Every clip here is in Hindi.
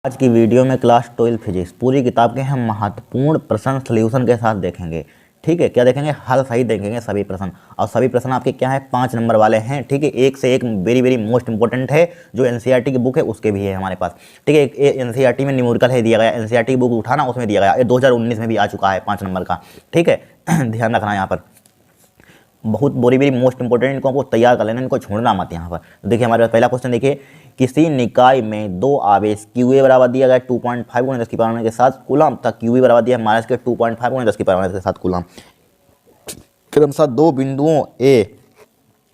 आज की वीडियो में क्लास 12 फिजिक्स पूरी किताब के हम महत्वपूर्ण प्रश्न सॉल्यूशन के साथ देखेंगे। ठीक है, क्या देखेंगे? हल सही देखेंगे सभी प्रश्न, और सभी प्रश्न आपके क्या है 5 नंबर वाले हैं। ठीक है, एक से एक वेरी वेरी मोस्ट इंपॉर्टेंट है। जो एनसीईआरटी की बुक है उसके भी है हमारे पास। ठीक है, एक एनसीईआरटी में न्यूमेरिकल है दिया गया, एनसीईआरटी की बुक उठाना उसमें दिया गया, ये 2019 में भी आ चुका है 5 नंबर का। ठीक है ध्यान रखना यहाँ पर बहुत वेरी वेरी मोस्ट इंपॉर्टेंट, इनको आपको तैयार कर लेना, इनको छोड़ना मत यहाँ पर। तो देखिए हमारे पास पहला क्वेश्चन देखिए, किसी निकाय में दो आवेश QA बराबर दिया गया 2.5 × 10⁻⁻⁻⁻ के साथ कूलम तक QB बराबर दिया माइनस के 2.5 × 10⁻⁻⁻⁻ के साथ कूलम। क्रमशः दो बिंदुओं ए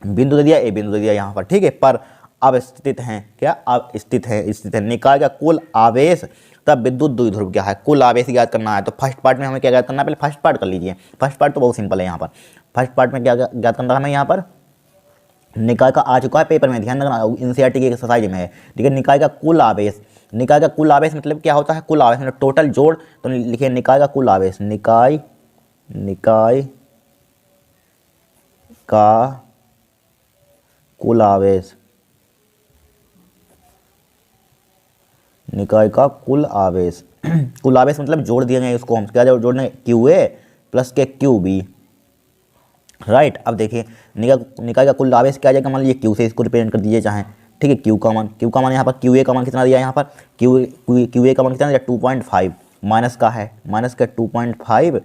बिंदु दे दिया, ए बिंदु दे दिया यहाँ पर। ठीक है, पर अब स्थित हैं, क्या अब स्थित है निकाय का कुल आवेश तब विद्युत द्विध्रुव क्या है, कुल आवेश याद करना है। तो फर्स्ट पार्ट में हमें क्या याद करना है, पहले फर्स्ट पार्ट कर लीजिए। फर्स्ट पार्ट तो बहुत सिंपल है यहाँ पर। फर्स्ट पार्ट में क्या याद करना है हमें, यहाँ पर निकाय का आ चुका है पेपर में, ध्यान रखना एनसीईआरटी की एक्सरसाइज में है। ठीक है, निकाय का कुल आवेश, निकाय का कुल आवेश मतलब क्या होता है, कुल आवेश मतलब टोटल जोड़। तो लिखिए निकाय का कुल आवेश, निकाय का कुल आवेश, निकाय का कुल आवेश कुल आवेश मतलब जोड़ दिए गए, उसको हम क्या जोड़ देंगे QA प्लस के QB। राइट, अब देखिए निकाय का कुल आवेश क्या आ जाएगा, मान लीजिए Q से इसको रिप्रेजेंट कर दीजिए चाहे। ठीक है, Q का मान यहाँ पर QA का मान कितना दिया, यहाँ पर QA का मान कितना दिया 2.5, माइनस का है माइनस के 2.5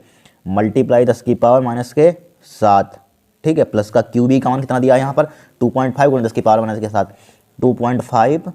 मल्टीप्लाई 10⁻⁻⁷। ठीक है, प्लस का QB का मान कितना दिया यहाँ पर 2.5 × 10⁻⁻⁷, 2.5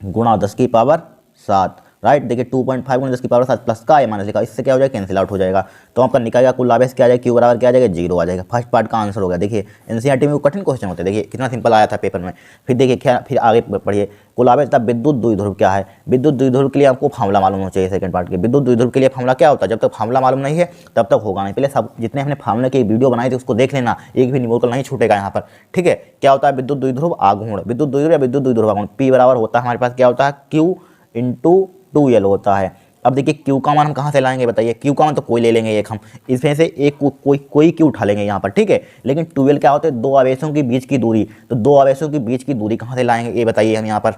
गुणा 10⁻⁷। राइट, देखिए 2.5 × 10⁻⁷ प्लस का है माइनस लिखा, इससे क्या हो जाएगा, कैंसिल आउट हो जाएगा। तो आपका निकाय का कुल आवेश क्या आ जाएगा, Q बराबर क्या आ जाएगा 0 आ जाएगा। फर्स्ट पार्ट का आंसर हो गया। देखिए एनसीईआरटी में वो कठिन क्वेश्चन होते हैं, देखिए कितना सिंपल आया था पेपर में। फिर देखिए क्या, फिर आगे पढ़िए, कुल आवेश तब विद्युत द्विध्रुव क्या है। विद्युत द्विध्रुव के लिए आपको फार्मूला मालूम होना चाहिए। सेकंड पार्ट के विद्युत द्विध्रुव के लिए फार्मूला क्या होता है, जब तक फार्मूला मालूम नहीं है तब तक होगा नहीं। पहले सब जितने हमने फार्मूले की वीडियो बनाई थी उसको देख लेना, एक भी न्यूमेरिकल नहीं छूटेगा यहाँ पर। ठीक है, क्या होता है विद्युत द्विध्रुव आघूर्ण, विद्युत द्विध्रुव या विद्युत द्विध्रुव आघूर्ण P बराबर होता है हमारे पास क्या होता है Q × 2L होता है। अब देखिए Q का मान हम कहाँ से लाएंगे बताइए, Q का मान तो कोई ले लेंगे एक, हम इसमें से एक कोई Q उठा लेंगे यहाँ पर। ठीक है, लेकिन 2L क्या होता है, दो आवेशों के बीच की दूरी। तो दो आवेशों के बीच की दूरी कहाँ से लाएंगे ये बताइए हम यहाँ पर।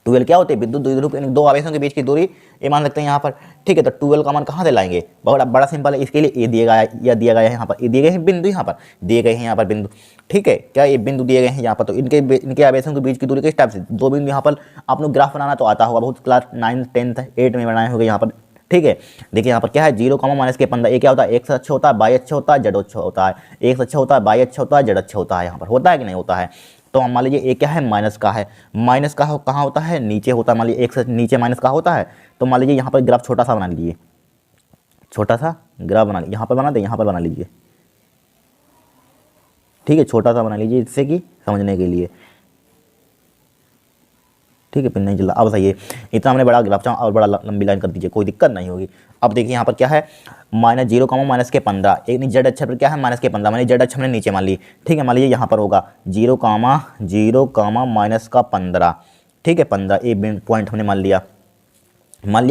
2L क्या होते हैं, विद्युत द्विध्रुव यानी दो आवेशों के बीच की दूरी, ये मान सकते हैं यहाँ पर। ठीक है, तो 2L का मान कहाँ से लाएंगे, बहुत बड़ा सिंपल है। इसके लिए ये दिया गया या दिया गया है यहाँ पर, ये दिए गए हैं बिंदु, यहाँ पर दिए गए हैं यहाँ पर बिंदु। ठीक है, क्या ये बिंदु दिए गए हैं यहाँ पर। तो इनके आवेशों के बीच की दूरी किस टाइप से, दो बिंदु यहाँ पर। आप लोग ग्राफ बनाना तो आता होगा, बहुत क्लास 9, 10, 8 में बनाए होंगे यहाँ पर। ठीक है, देखिए यहाँ पर क्या है 0, -15, ये क्या होता है, x अच्छा होता है, y अच्छा होता है, z अच्छा होता है। x अच्छा होता है, y अच्छा होता है, z अच्छा होता है, यहाँ पर होता है कि नहीं होता है। तो मान लीजिए ये क्या है, माइनस का है, माइनस का कहाँ होता है, नीचे होता है। मान लीजिए एक से नीचे माइनस का होता है। तो मान लीजिए यहाँ पर ग्राफ छोटा सा बना लीजिए, छोटा सा ग्राफ बना लीजिए, यहाँ पर बना दे, यहाँ पर बना लीजिए। ठीक है, छोटा सा बना लीजिए जिससे कि समझने के लिए। ठीक है, पिन नहीं चल रहा, अब सही है। इतना हमने बड़ा ग्राफ चाहा और बड़ा लंबी लाइन कर दीजिए, कोई दिक्कत नहीं होगी। अब देखिए यहाँ पर क्या है -0, -15, एक जेड अच्छा पर क्या है -15, मैंने जेड अच्छा हमने नीचे मान ली। ठीक है, मान लीजिए यहाँ पर होगा 0, -15। ठीक है, 15 एक पॉइंट हमने मान लिया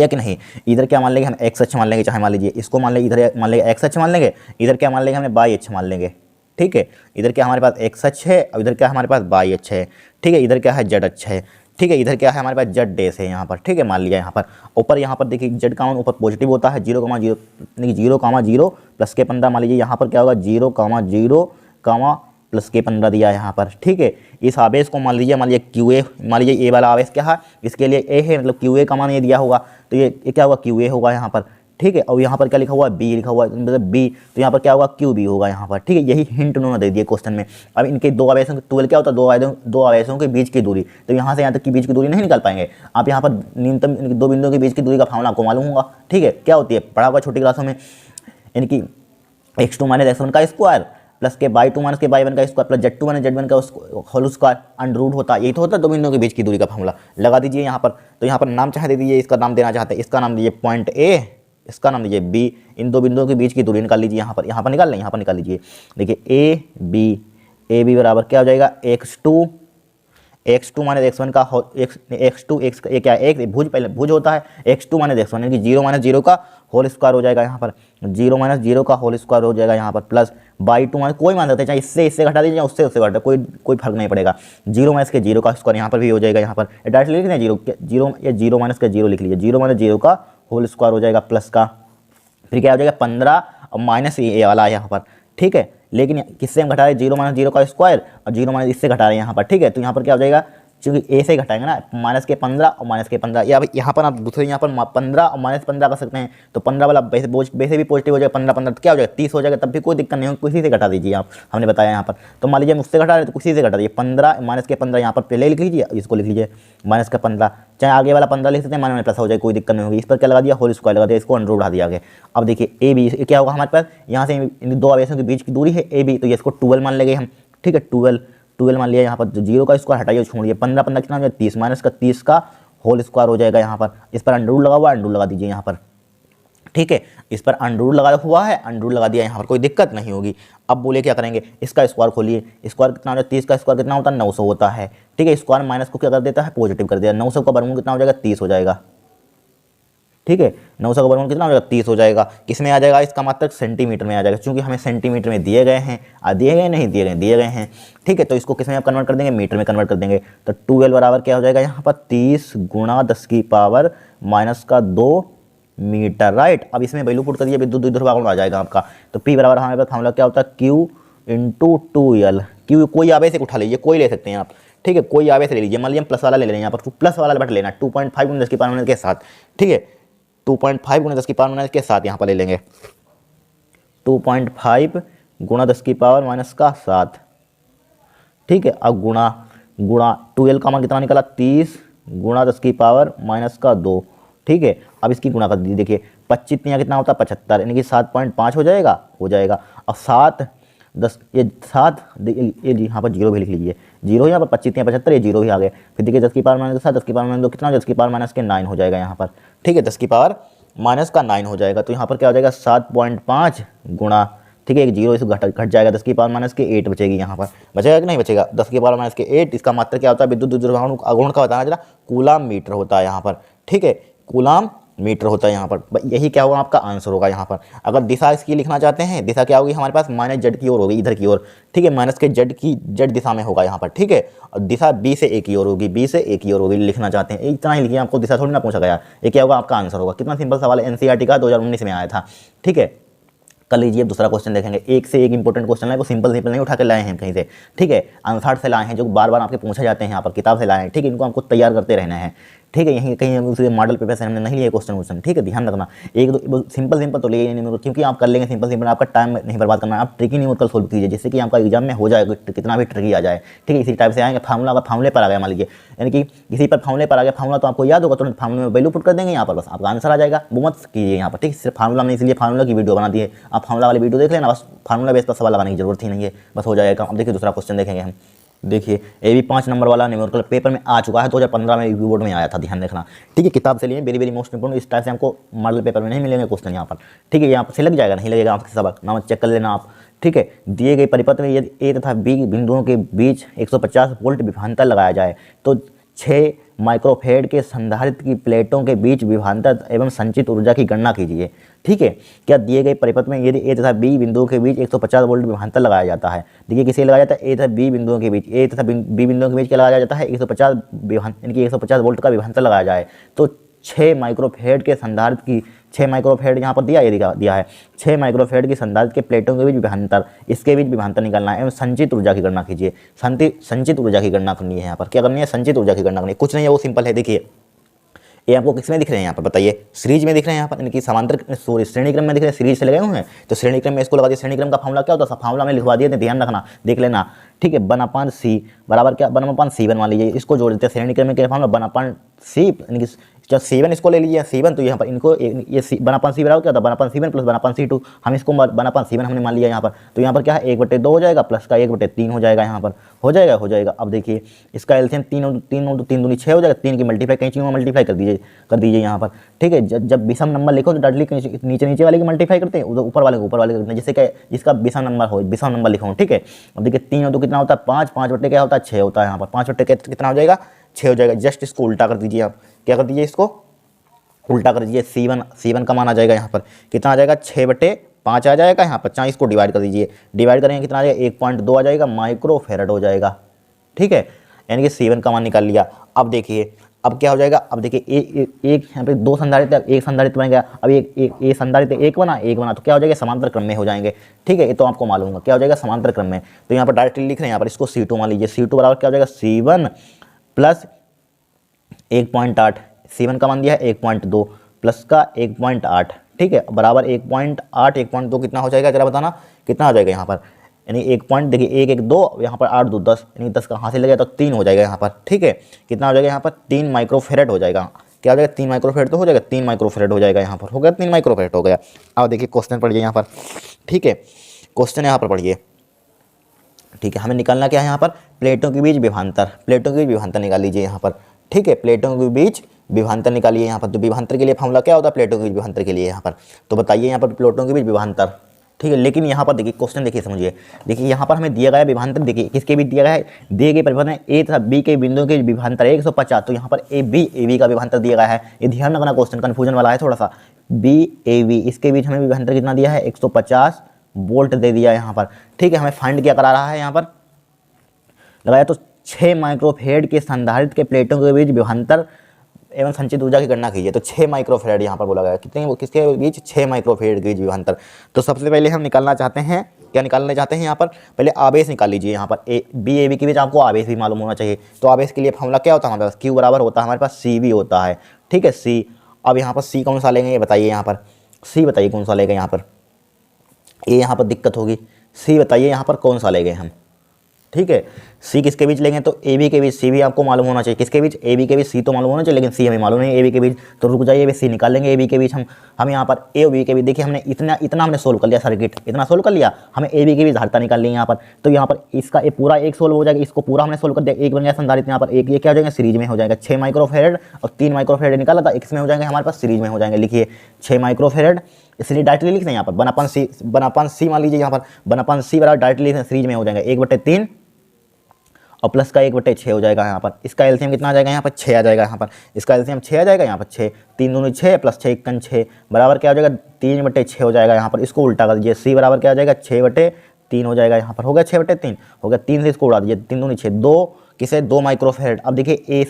कि नहीं। इधर क्या मान लेंगे हम, x अच्छा मान लेंगे, चाहे मान लीजिए इसको मान लेंगे, इधर मान लेंगे x अच्छा मान लेंगे, इधर क्या मान लेंगे हमने y अच्छा मान लेंगे। ठीक है, इधर क्या हमारे पास x अच्छा है और इधर क्या हमारे पास y अच्छा है। ठीक है, इधर क्या है z अच्छा है। ठीक है, इधर क्या है हमारे पास z डैश है यहाँ पर। ठीक है, मान लिया यहाँ पर ऊपर, यहाँ पर देखिए z का मान ऊपर पॉजिटिव होता है, 0, 0 प्लस के 15। मान लीजिए यहाँ पर क्या होगा 0, 0, प्लस के 15 दिया है यहाँ पर। ठीक है, इस आवेश को मान लीजिए QA, मान लीजिए ये वाला आवेश क्या है, इसके लिए A है, मतलब QA का मान ये दिया होगा, तो ये क्या होगा QA होगा यहाँ पर। ठीक है, और यहाँ पर क्या लिखा हुआ है B लिखा हुआ है, मतलब B, तो यहाँ पर क्या होगा QB होगा यहाँ पर। ठीक है, यही हिंट उन्होंने दे दिए क्वेश्चन में। अब इनके दो आवेशों की 2L क्या होता है, दो आवेशों के बीच की दूरी। तो यहाँ से यहाँ तक की बीच की दूरी नहीं निकाल पाएंगे आप, यहाँ पर न्यूनतम दो बिंदुओं के बीच की दूरी का फार्मूला आपको मालूम होगा। ठीक है, क्या होती है, पढ़ा हुआ छोटी क्लासों में, इनकी x2 - x1 का स्क्वायर प्लस के y2 - के y1 का स्क्वायर प्लस z2 - z1 का होल स्क्वायर अंडर होता है। यही तो होता है दो बिंदुओं के बीच की दूरी का फार्मूला। लगा दीजिए यहाँ पर। तो यहाँ पर नाम चाहे दे दीजिए, इसका नाम देना चाहते हैं, इसका नाम दीजिए पॉइंट A, इसका नाम दीजिए B। इन दो बिंदुओं के बीच की दूरी निकाल लीजिए, यहाँ पर निकाल लें, यहाँ पर निकाल लीजिए। देखिए ए बी बराबर क्या हो जाएगा, x2 - x1 का x2 एक क्या एक भुज, पहले भुज होता है, x2 - x1 यानी कि 0 - 0 का होल स्क्वायर हो जाएगा यहाँ पर, 0 - 0 का होल स्क्वायर हो जाएगा यहाँ पर, प्लस बाई टू माइनस कोई मान सकते हैं, चाहे इससे घटा दीजिए या उससे घटा, कोई फर्क नहीं पड़ेगा। जीरो माइनस के जीरो का स्क्वायर यहाँ पर भी हो जाएगा, यहाँ पर डायरेक्ट लिख दें जीरो माइनस का जीरो लिख लीजिए, जीरो माइनस जीरो का होल स्क्वायर हो जाएगा प्लस का, फिर क्या हो जाएगा 15 और माइनस ये वाला है यहाँ पर, ठीक है। लेकिन किससे हम घटा रहे हैं, जीरो माइनस जीरो का स्क्वायर और जीरो माइनस इससे घटा रहे हैं यहाँ पर, ठीक है। तो यहाँ पर क्या हो जाएगा, क्योंकि ए से घटाएंगे ना, माइनस के 15 और माइनस के 15, या यहाँ पर आप दूसरे यहाँ पर 15 और माइनस 15 कर सकते हैं, तो 15 वाला वैसे भी पॉजिटिव हो जाएगा, 15 तो क्या हो जाएगा 30 हो जाएगा, तब भी कोई दिक्कत नहीं होगी, किसी से घटा दीजिए आप, हमने बताया यहाँ पर। तो मान लीजिए हम उससे घटा रहे हैं तो किसी से घटा दीजिए, 15 माइनस के 15 यहाँ पर पहले लिख लीजिए, इसको लिख लीजिए माइनस का 15, चाहे आगे वाला 15 लिख सकते हैं, माइनस प्लस हो जाए, कोई दिक्कत नहीं होगी। इस पर क्या लगा दिया, होल स्क्वायर लगा दिया, इसको अंडर उठा दिया आगे। अब देखिए ए बी क्या होगा हमारे पास, यहाँ से इन दो आवेशों के बीच की दूरी है ए बी, तो ये इसको 12 मान लेंगे हम, ठीक है। 12 मान लिया, यहाँ पर जीरो का स्क्वायर हटाइए छोड़िए, 15 कितना हो जाएगा 30, माइनस का 30 का होल स्क्वायर हो जाएगा यहाँ पर। इस पर अंडर रूट लगा हुआ है, अंडर रूट लगा दीजिए यहाँ पर, ठीक है। इस पर अंडर रूट लगा हुआ है, अंडर रूट लगा दिया यहाँ पर, कोई दिक्कत नहीं होगी। अब बोले क्या करेंगे, इसका स्क्वायर खोलिए, स्क्वायर कितना हो जाएगा 30 का स्क्वायर कितना होता है 900 होता है, ठीक है। स्क्वायर माइनस को क्या कर देता है, पॉजिटिव कर दिया, 900 का वर्गमूल कितना हो जाएगा 30 हो जाएगा, ठीक है। 900 का वर्गमूल कितना हो जाएगा 30 हो जाएगा। किस में आ जाएगा, इसका मात्रक सेंटीमीटर में आ जाएगा, क्योंकि हमें सेंटीमीटर में दिए गए हैं, दिए गए नहीं दिए गए हैं, ठीक है। तो इसको किस में आप कन्वर्ट कर देंगे, मीटर में कन्वर्ट कर देंगे। तो 12 बराबर क्या हो जाएगा यहाँ पर 30 गुणा 10 की पावर माइनस का 2 मीटर, राइट। अब इसमें वैल्यू पुट कर दिए, विद्युत इधर भाग आ जाएगा आपका। तो P बराबर हमारे पास फॉर्मूला क्या होता है, Q इंटू 2L। Q कोई आवेश से उठा लीजिए, कोई ले सकते हैं आप, ठीक है। कोई आवेश ले लीजिए, मान लीजिए हम प्लस वाला ले लेंगे यहाँ पर, प्लस वाला बट लेना 2.5 गुणा 10 की पावर माइनस के साथ, ठीक है। 2.5 गुणा 10 की पावर माइनस के साथ यहाँ पर ले लेंगे, 2.5 गुणा 10 की पावर माइनस का 7, ठीक है। अब गुणा 12 का मान कितना निकला 30 गुणा 10 की पावर माइनस का 2, ठीक है। अब इसकी गुणा कर दीजिए, देखिए 25 कितना होता है 75, यानी कि 7.5 हो जाएगा। अब 7 10 ये 7 ये यहाँ पर जीरो भी लिख लीजिए, जीरो यहाँ पर 25 75 ये जीरो भी आ गए। फिर देखिए 10 की पावर माइनस के साथ 10 की पावर माइनस 2 कितना, 10 की पावर माइनस के 9 हो जाएगा यहाँ पर, ठीक है। 10 की पावर माइनस का 9 हो जाएगा। तो यहाँ पर क्या हो जाएगा 7.5 गुणा, ठीक है, एक जीरो इस घट जाएगा, 10 की पावर माइनस के 8 बचेगी यहाँ पर, बचेगा कि नहीं बचेगा, 10 की पावर माइनस के 8। इसका मात्रक क्या होता है, विद्युत आघूर्ण का बताना जरा, कूलाम मीटर होता है यहाँ पर, ठीक है, कूलाम मीटर होता है यहाँ पर। यही क्या होगा आपका आंसर होगा यहाँ पर। अगर दिशा इसकी लिखना चाहते हैं, दिशा क्या होगी हमारे पास माइनस जेड की ओर होगी, इधर की ओर, ठीक है, माइनस के जेड दिशा में होगा यहाँ पर, ठीक है। और दिशा बी से ए की ओर होगी, बी से ए की ओर होगी, लिखना चाहते हैं इतना ही लिखिए, आपको दिशा थोड़ी ना पूछा गया। ये क्या होगा आपका आंसर होगा। कितना सिंपल सवाल है, एनसीईआरटी का 2019 में आया था, ठीक है। कर लीजिए दूसरा क्वेश्चन देखेंगे, एक से एक इंपॉर्टेंट क्वेश्चन है, वो सिंपल नहीं उठा के लाए हैं कहीं से, ठीक है, आंसर से लाए हैं, जो बार बार आपके पूछे जाते हैं यहाँ पर, किताब से लाए हैं, ठीक है। इनको हमको तैयार करते रहना है, ठीक है। यहीं कहीं दूसरे मॉडल पेपर से हमने नहीं लिए क्वेश्चन, ठीक है, ध्यान रखना। एक दो सिंपल तो लिए नहीं, क्योंकि आप कर लेंगे सिंपल, आपका टाइम नहीं बर्बाद करना है। आप ट्रिकी न्यूमेरिकल सोल्व कीजिए, जिससे कि आपका एग्जाम में हो जाए, कितना भी ट्रिकी आ जाए, ठीक है। इसी टाइप से आएंगे, फार्मूले पर आ गया मान लीजिए, यानी कि किसी पर फार्मूले पर आ गया, फार्मूला तो आपको याद होगा, तो फार्मूले में वैल्यू पुट कर देंगे यहाँ पर, बस आपका आंसर आ जाएगा। वो मत कीजिए यहाँ पर, ठीक है। सिर्फ फार्मूला में, इसलिए फार्मूला की वीडियो बना दी है, आप फार्मूला वाली वीडियो देख लेना, बस फार्मूला बेस पर सवाल लगाने की जरूरत ही नहीं है, बस हो जाएगा। अब देखिए दूसरा क्वेश्चन देखेंगे हम, देखिए ये भी 5 नंबर वाला न्यूमेरिकल पेपर में आ चुका है, 2015 में रिव्यू बोर्ड में आया था, ध्यान रखना, ठीक है। किताब से लिए, वेरी वेरी मोस्ट इंपोर्टेंट, इस टाइप से हमको मॉडल पेपर में नहीं मिलेंगे क्वेश्चन यहाँ पर, ठीक है। यहाँ पर से लग जाएगा, नहीं लगेगा आपके सबक, नाम चेक कर लेना आप, ठीक है। दिए गए परिपथ में यदि ए तथा बी बिंदुओं के बीच 150 वोल्ट विभवांतर लगाया जाए तो 6 माइक्रोफेड के संधारित्र की प्लेटों के बीच विभवांतर एवं संचित ऊर्जा की गणना कीजिए, ठीक है। क्या दिए गए परिपथ में यदि ए तथा बी बिंदुओं के बीच 150 वोल्ट विभवांतर लगाया जाता है, देखिए किसे लगाया जाता है, ए तथा बी बिंदुओं के बीच, ए तथा बी बिंदुओं के बीच क्या लगाया जाता है 150 यानी कि 150 वोल्ट का विभवांतर लगाया जाए तो 6 माइक्रोफेड के संधारित्र की 6 माइक्रोफेड यहाँ पर दिया है 6 माइक्रोफेड की संधारित्र के प्लेटों के बीच विभवांतर, इसके बीच विभवांतर निकालना है एवं संचित ऊर्जा की गणना कीजिए। संचित ऊर्जा की गणना करनी है, यहाँ पर क्या करनी है, संचित ऊर्जा की गणना करनी है, कुछ नहीं है, वो सिंपल है। देखिए ये आपको किस में दिख रहे हैं यहाँ पर बताइए, सीरीज में दिख रहे हैं यहाँ पर, यानी कि समांतर सॉरी श्रेणी क्रम में दिख रहे हैं, सीरीज से लगे हुए हैं तो श्रेणी क्रम में इसको लगा दिया। श्रेणी क्रम का फार्मूला क्या होता है, फार्मूला में लिखवा दिए थे, ध्यान रखना, देख लेना, ठीक है। 1/c बराबर क्या, 1/c मान लीजिए, इसको जोड़ देते हैं श्रेणी क्रम में क्या फार्मूला 1/c, यानी कि जब C1 इसको ले लीजिए C1, तो यहाँ पर इनको ये 1/c बराबर क्या था 1/c1 प्लस 1/c2, हम इसको 1/c1 हमने मान लिया यहाँ पर, तो यहाँ पर क्या है 1/2 हो जाएगा प्लस का 1/3 हो जाएगा, यहाँ पर हो जाएगा। अब देखिए इसका एलसीएम 3 दूनी 6 हो जाएगा, 3 की मल्टीप्लाई कहीं चीज़ों में मल्टीप्लाई कर दीजिए यहाँ पर, ठीक है। जब विषम नंबर लिखो तो डायरेक्टली नीचे वाले की मल्टीप्लाई करते हैं, ऊपर वाले करते हैं, जिससे क्या जिसका विषम नंबर लिखो, ठीक है। अब देखिए 3 और 2 कितना होता है 5, 5 बटे क्या होता है 6 होता है, यहाँ पर 5 बटे कितना हो जाएगा 6 हो जाएगा। जस्ट इसको उल्टा कर दीजिए, आप क्या कर दीजिए, इसको उल्टा कर दीजिए, C1 का मान आ जाएगा यहाँ पर कितना आ जाएगा 6/5 5 आ जाएगा यहाँ पर, 40 को डिवाइड कर दीजिए, डिवाइड करेंगे कितना आ जाएगा 1.2 आ जाएगा माइक्रो फेरड हो जाएगा। ठीक है, यानी कि C1 का मान निकाल लिया। अब देखिए अब क्या हो जाएगा, अब देखिए एक यहाँ पे 2 संधारित्र, एक संधारित्र बन गया, अब एक संधारित्र एक बना तो क्या हो जाएगा समांतर क्रम में हो जाएंगे। ठीक है, ये तो आपको मालूम होगा क्या हो जाएगा समांतर क्रम में। तो यहाँ पर डायरेक्टली लिख रहे हैं, यहाँ पर इसको C2 मान लीजिए, C2 बराबर क्या हो जाएगा C1 प्लस 1.8, C1 का मान दिया है 1.2 प्लस का 1.8। ठीक है, बराबर 1.8 1.2 कितना हो जाएगा जरा बताना कितना हो जाएगा यहाँ पर, यानी 1 पॉइंट देखिए 1 1 2 यहाँ पर 8 2 10, यानी 10 कहाँ से लगेगा तो 3 हो जाएगा यहाँ पर। ठीक है, कितना हो जाएगा यहाँ पर 3 माइक्रोफेरेड हो जाएगा। क्या हो जाएगा 3 माइक्रोफेरेड तो हो जाएगा, 3 माइक्रोफेरेड हो जाएगा यहाँ पर, हो गया 3 माइक्रोफेरेड हो गया। अब देखिए क्वेश्चन पढ़िए यहाँ पर। ठीक है, क्वेश्चन यहाँ पर पढ़िए। ठीक है, हमें निकालना क्या है यहाँ पर, प्लेटों के बीच विभांतर, प्लेटों के बीच विभांतर निकाल लीजिए यहाँ पर। ठीक है, प्लेटों के बीच विभांतर निकालिए यहाँ पर। तो विभांतर के लिए फॉर्मूला क्या होता है प्लेटों के बीच विभांतर के लिए यहाँ पर, तो बताइए यहाँ पर प्लेटों के बीच विभांतर। ठीक है, लेकिन यहाँ पर देखिए क्वेश्चन देखिए समझिए, देखिए यहाँ पर हमें दिया गया विभांतर, देखिए किसके बीच दिया गया है, दिए गए परिवर्तन ए तथा बी के बिंदुओं के विभांतर 150, तो यहाँ पर ए बी का विभांतर दिया गया है। ये ध्यान रखना, क्वेश्चन कन्फ्यूजन वाला है थोड़ा सा। बी इसके बीच हमें विभांतर कितना दिया है 150 वोल्ट दे दिया यहाँ पर। ठीक है, हमें फाइंड क्या करा रहा है यहाँ पर लगाया, तो 6 माइक्रोफेरेड के संधारित्र के प्लेटों के बीच विभांतर एवं संचित ऊर्जा की गणना कीजिए। तो 6 माइक्रोफेरेड यहाँ पर बोला गया, कितने किसके बीच 6 माइक्रोफेरेड के बीच विभांतर। तो सबसे पहले हम निकालना चाहते हैं, क्या निकालना चाहते हैं यहाँ पर, पहले आवेश निकाल लीजिए यहाँ पर। बी के बीच आपको आवेश भी मालूम होना चाहिए। तो आवेश के लिए फॉर्मूला क्या होता है हमारे पास, Q बराबर होता है हमारे पास CV होता है। ठीक है, C। अब यहाँ पर C कौन सा लेंगे ये बताइए यहाँ पर, C बताइए कौन सा लेंगे यहाँ पर, ये यहाँ पर दिक्कत होगी। C बताइए यहाँ पर कौन सा लेंगे हम। ठीक है, C किसके बीच लेंगे, तो AB के बीच, C भी आपको मालूम होना चाहिए किसके बीच, AB के बीच, C तो मालूम होना चाहिए लेकिन C हमें मालूम नहीं AB के बीच। तो रुक जाइए, C निकाल लेंगे AB के बीच हम यहाँ पर A और B के बीच। देखिए हमने इतना हमने सोल्व कर लिया सर्किट, इतना सोल्व कर लिया, हमें AB के बीच धारिता निकाल ली यहाँ पर। तो यहाँ पर इसका ये पूरा एक सोल्व हो जाएगा, इसको पूरा हमने सोल्व कर दिया, एक बन गया संधारित्र यहाँ पर एक, ये क्या हो जाएगा सीरीज में हो जाएगा। 6 माइक्रोफेरेड और 3 माइक्रोफेरेड निकाला था, इसमें हो जाएंगे हमारे पास सीरीज में हो जाएंगे। लिखिए 6 माइक्रोफेरेड, इसलिए डायरेक्टली लिख दें यहाँ पर 1/C मान लीजिए यहाँ पर 1/C बराबर डायरेक्टली लिख सीरीज में हो जाएगा 1/3 और प्लस का 1/6 हो जाएगा यहाँ पर। इसका एलसीएम कितना आ जाएगा यहाँ पर 6 आ जाएगा यहाँ पर, इसका एलसीएम 6 आ जाएगा यहाँ पर 6, 3 दूनी 6 प्लस 6 1 6 बराबर क्या हो जाएगा 3/6 हो जाएगा यहाँ पर। इसको उल्टा कर दीजिए, C बराबर क्या हो जाएगा 6/3 हो जाएगा यहाँ पर, हो गया 6/3 हो गया, 3 से इसको उड़ा दीजिए, 3 दूनी 6 2 किसे 2 माइक्रोफेरेड। अब देखिए ए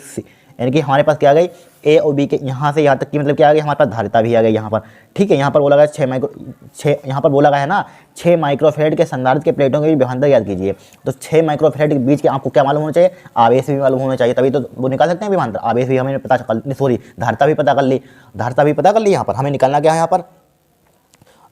यानी कि हमारे पास क्या आ गई ए और बी के यहाँ से यहाँ तक की मतलब क्या आ गई हमारे पास धारिता भी आ गई यहाँ पर। ठीक है, यहाँ पर बोला गया 6 यहाँ पर बोला गया है ना 6 माइक्रोफेरेड के संधारित्र के प्लेटों के बीच विभांतर याद कीजिए। तो 6 माइक्रोफेरेड के बीच के आपको क्या मालूम होना चाहिए, आवेश भी मालूम होना चाहिए, तभी तो वो निकाल सकते हैं विभांतर। आवेश भी हमें पता कर, सॉरी धारिता भी पता कर ली, धारिता भी पता कर ली। यहाँ पर हमें निकालना क्या है यहाँ पर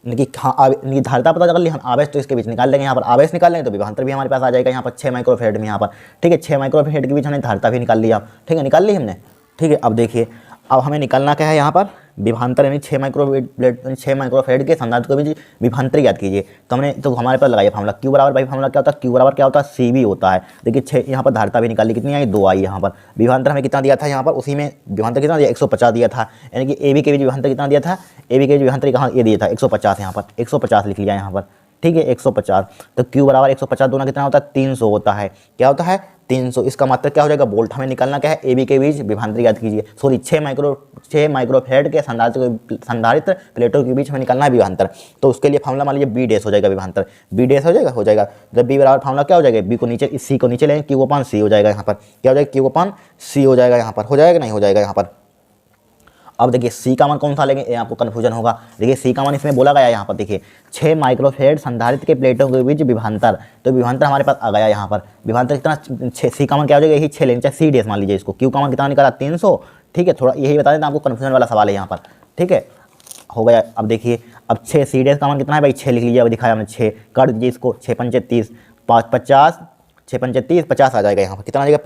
धारिता पता कर ली, हम आवेश तो इसके बीच निकाल लेंगे। यहाँ पर आवेश निकाल लेंगे तो विभांतर भी हमारे पास आ जाएगा यहाँ पर 6 माइक्रोफेरेड में यहाँ पर। ठीक है, 6 माइक्रोफेरेड के बीच हमने धारिता भी निकाल लिया। ठीक है, निकाल ली हमने। ठीक है, अब देखिए अब हमें निकालना क्या है यहाँ पर विभांतर, यानी 6 माइक्रोफेरेड के संधारित्र के बीच विभांतर याद कीजिए। तो हमने तो हमारे पास लगाया फॉर्मूला Q बराबर, भाई फॉर्मूला क्या होता है Q बराबर क्या होता है CV होता है। देखिए 6 यहाँ पर धारिता भी निकाल ली, कितनी आई 2 आई यहाँ पर। विभांतर हमें कितना दिया था यहाँ पर, उसी में विभांतर कितना दिया 150 दिया था, यानी कि AB के बीच विभांतर कितना दिया था, AB के बीच विभांतर कहाँ ये दिया था 150 यहाँ पर, 150 लिख लिया यहाँ पर। ठीक है 150, तो Q बराबर 150 दोनों कितना होता है 300 होता है। क्या होता है 300, इसका मात्रक क्या हो जाएगा वोल्ट। हमें निकालना क्या है AB के बीच विभांतर याद कीजिए, सॉरी 6 माइक्रोफेरेड के संधारित्र प्लेटों के बीच हमें निकालना है विभांतर। तो उसके लिए फॉर्मूला मान लीजिए B डैश हो जाएगा, विभांतर B डैश हो जाएगा। जब B बराबर फॉर्मूला क्या हो जाएगा, B को नीचे C को नीचे लेंगे Q/C हो जाएगा यहाँ पर। क्या हो जाएगा Q/C हो जाएगा यहाँ पर, हो जाएगा नहीं हो जाएगा यहाँ पर। अब देखिए C का मान कौन सा लेंगे, ये आपको कन्फ्यूजन होगा। देखिए C का मान इसमें बोला गया यहाँ पर, देखिए 6 माइक्रोफेरेड संधारित्र के प्लेटों के बीच विभांतर, तो विभांतर हमारे पास आ गया यहाँ पर। विभांतर कितना C का मान क्या हो जाएगा, यही 6 लेंगे चाहे C डैश मान लीजिए इसको। Q का मान कितना निकाला 300। ठीक है, थोड़ा यही बता देता आपको, कन्फ्यूजन वाला सवाल है यहाँ पर। ठीक है, हो गया। अब देखिए अब 6 C डैश का मान कितना है भाई 6 लिख लीजिए, अब दिखाया हमने 6 कर दीजिए इसको, 6 पंचे 30 50 6 पंचे 30 50 आ जाएगा यहाँ पर। कितना आ जाएगा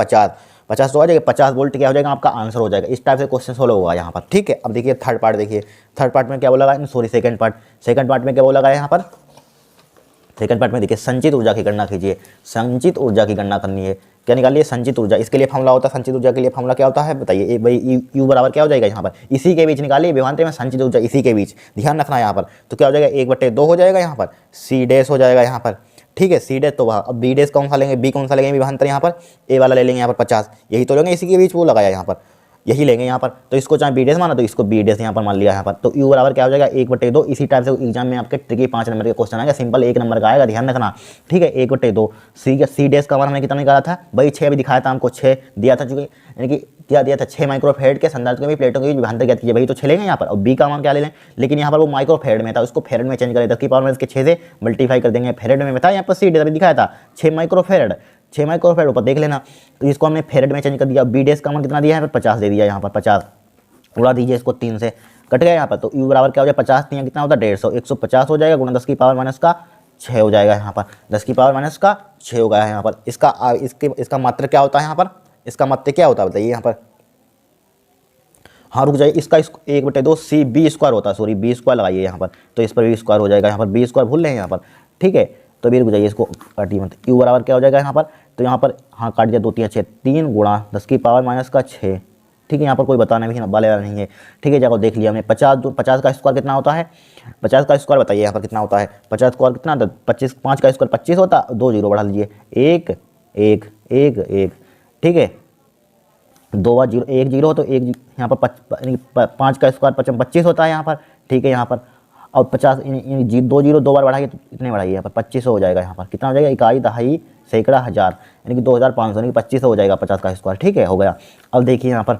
50 तो आ जाएगा, 50 वोल्ट क्या हो जाएगा आपका आंसर हो जाएगा। इस टाइप से क्वेश्चन सोल्व होगा यहाँ पर। ठीक है, अब देखिए थर्ड पार्ट देखिए, थर्ड पार्ट में क्या बोला गया, सॉरी सेकंड पार्ट में क्या बोला गया यहाँ पर। सेकंड पार्ट में देखिए संचित ऊर्जा की गणना कीजिए, संचित ऊर्जा की गणना करनी है। क्या निकालिए संचित ऊर्जा, इसके लिए फॉर्मूला होता है, संचित ऊर्जा के लिए फॉर्मूला क्या होता है बताइए भाई U बराबर क्या हो जाएगा यहाँ पर, इसी के बीच निकालिए विभांतर में संचित ऊर्जा, इसी के बीच ध्यान रखना यहाँ पर। तो क्या हो जाएगा 1/2 हो जाएगा यहाँ पर, C डैश हो जाएगा यहाँ पर। ठीक है, C डैश तो वहाँ, अब B डैश कौन सा लेंगे, B कौन सा लेंगे विभांतर यहाँ पर, A वाला ले लेंगे यहाँ पर 50, यही तो लेंगे, इसी के बीच वो लगाया यहाँ पर यही लेंगे यहाँ पर। तो इसको चाहे बी डैश माना तो इसको बी डैश यहाँ पर मान लिया यहाँ पर। तो यू बराबर क्या हो जाएगा 1/2। इसी टाइप से एग्जाम में आपके ट्रिकी 5 नंबर के क्वेश्चन आएगा, सिंपल 1 नंबर का आएगा, ध्यान रखना, ठीक है। 1/2 सी डैश का मान हमने कितना निकाला था भाई 6 भी दिखाया था हमको, 6 दिया था, चूंकि यानी कि क्या दिया था 6 माइक्रोफेरेड के संधारित्र में प्लेटों के विभाजन ज्ञात कीजिए, भाई तो 6 लेंगे यहाँ पर। और बी का मान क्या ले लें, लेकिन यहाँ पर वो माइक्रोफेरेड में था, उसको फेरेड में चेंज करें, 10 की पावर में इसके 6 से मल्टीप्लाई कर देंगे, फेरेड में था, यहाँ पर सी डैश दिखाया था 6 माइक्रोफेरेड, 6 माइक्रोफेरेड ऊपर देख लेना। तो इसको हमने फेरेड में चेंज कर दिया। बी डैश का मान कितना दिया है 50 दे दिया यहाँ पर, 50 उड़ा दीजिए इसको 3 से, कट गया यहाँ पर। तो यू बराबर क्या हो जाएगा 50 3 कितना होता है 150, 150 हो जाएगा गुणा 10 की पावर माइनस का 6 हो जाएगा यहाँ पर, 10 की पावर माइनस का 6 हो गया है यहाँ पर। इसका मात्र क्या होता है यहाँ पर, इसका मात्र क्या होता है बताइए यहाँ पर। हाँ रुक जाइए, इसका 1/2 सी बी स्क्वायर होता है, सॉरी बी स्क्वायर लगाइए यहाँ पर, तो इस पर बी स्क्वायर हो जाएगा यहाँ पर, बी स्क्वायर भूल रहे हैं यहाँ पर, ठीक है। तो भी रुक जाइए, इसको काटिए मत। यू बराबर क्या हो जाएगा यहाँ पर, तो यहाँ पर हाँ काट दिया 2 3 6, 3 गुणा 10 की पावर माइनस का 6, ठीक है। यहाँ पर कोई बताने भी वाले वाला नहीं है, ठीक है। जाकर देख लिया हमने 50 का स्क्वायर कितना होता है, 50 का स्क्वायर बताइए यहाँ पर कितना होता है, 50 स्क्वायर कितना होता है 25, 5 का स्क्वायर 25 होता है, 2 0 बढ़ा लीजिए, 1 1 1 1, ठीक है। 2 बार 0 1 0 तो 1 यहाँ पर 5 का स्क्वायर 25 होता है यहाँ पर, ठीक है। यहाँ पर और 50 2 0 2 बार बढ़ाइए तो इतने बढ़ाइए यहाँ पर 2500 हो जाएगा यहाँ पर, कितना हो जाएगा इकाई दहाई सैकड़ा हज़ार, यानी कि 2500 यानी कि 2500 हो जाएगा 50 का स्क्वायर, ठीक है हो गया। अब देखिए यहाँ पर,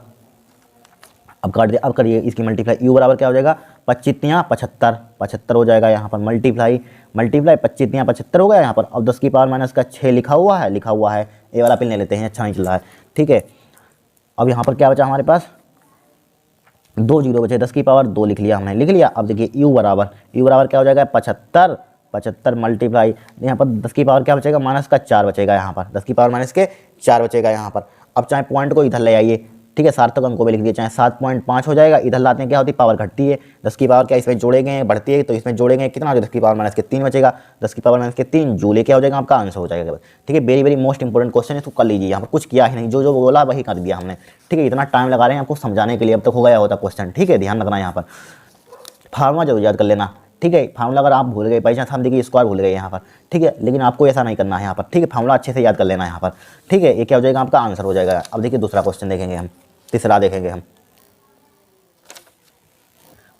अब काट दिया, अब करिए इसकी मल्टीप्लाई, यू बराबर क्या हो जाएगा 25 तियाँ 75, 75 हो जाएगा यहाँ पर, मल्टीप्लाई 25 तियाँ 75 हो गया यहाँ पर। अब 10 की पावर माइनस का 6 लिखा हुआ है, ये वाला पिन ले लेते हैं, अच्छा नहीं चल रहा है, ठीक है। अब यहाँ पर क्या बचा हमारे पास 2 0 बचे, 10 की पावर 2 लिख लिया हमने, लिख लिया। अब देखिए यू बराबर क्या हो जाएगा 75 मल्टीप्लाई यहाँ पर 10 की पावर क्या बचेगा माइनस का 4 बचेगा यहाँ पर, 10 की पावर माइनस के 4 बचेगा यहाँ पर। अब चाहे पॉइंट को इधर ले आइए, ठीक है, सार्थक अंकों में लिख दिए, चाहे 7.5 हो जाएगा, इधर लाते हैं क्या होती है पावर घटती है, 10 की पावर क्या इसमें जोड़ेंगे बढ़ती है, तो इसमें जोड़ेंगे कितना, 10 की पावर माइनस के 3 बचेगा, 10 की पावर माइनस के 3 जूले क्या हो जाएगा आपका आंसर हो जाएगा, ठीक है। वेरी मोस्ट इंपॉर्टेंट क्वेश्चन है, इसको कर लीजिए, यहाँ पर कुछ किया ही नहीं, जो बोला वही कर दिया हमने, ठीक है। इतना टाइम लगा रहे हैं आपको समझाने के लिए, अब तक हो गया होता क्वेश्चन, ठीक है, ध्यान रखना यहाँ पर। फार्मूला जरूर याद कर लेना, ठीक है। फार्मूला अगर आप भूल गए, बाई चांस हम देखिए स्क्वायर भूल गए यहाँ पर, ठीक है, लेकिन आपको ऐसा नहीं करना है यहाँ पर, ठीक है। फार्मूला अच्छे से याद कर लेना यहाँ पर, ठीक है। ये क्या हो जाएगा आपका आंसर हो जाएगा। अब देखिए दूसरा क्वेश्चन देखेंगे हम, तीसरा देखेंगे हम,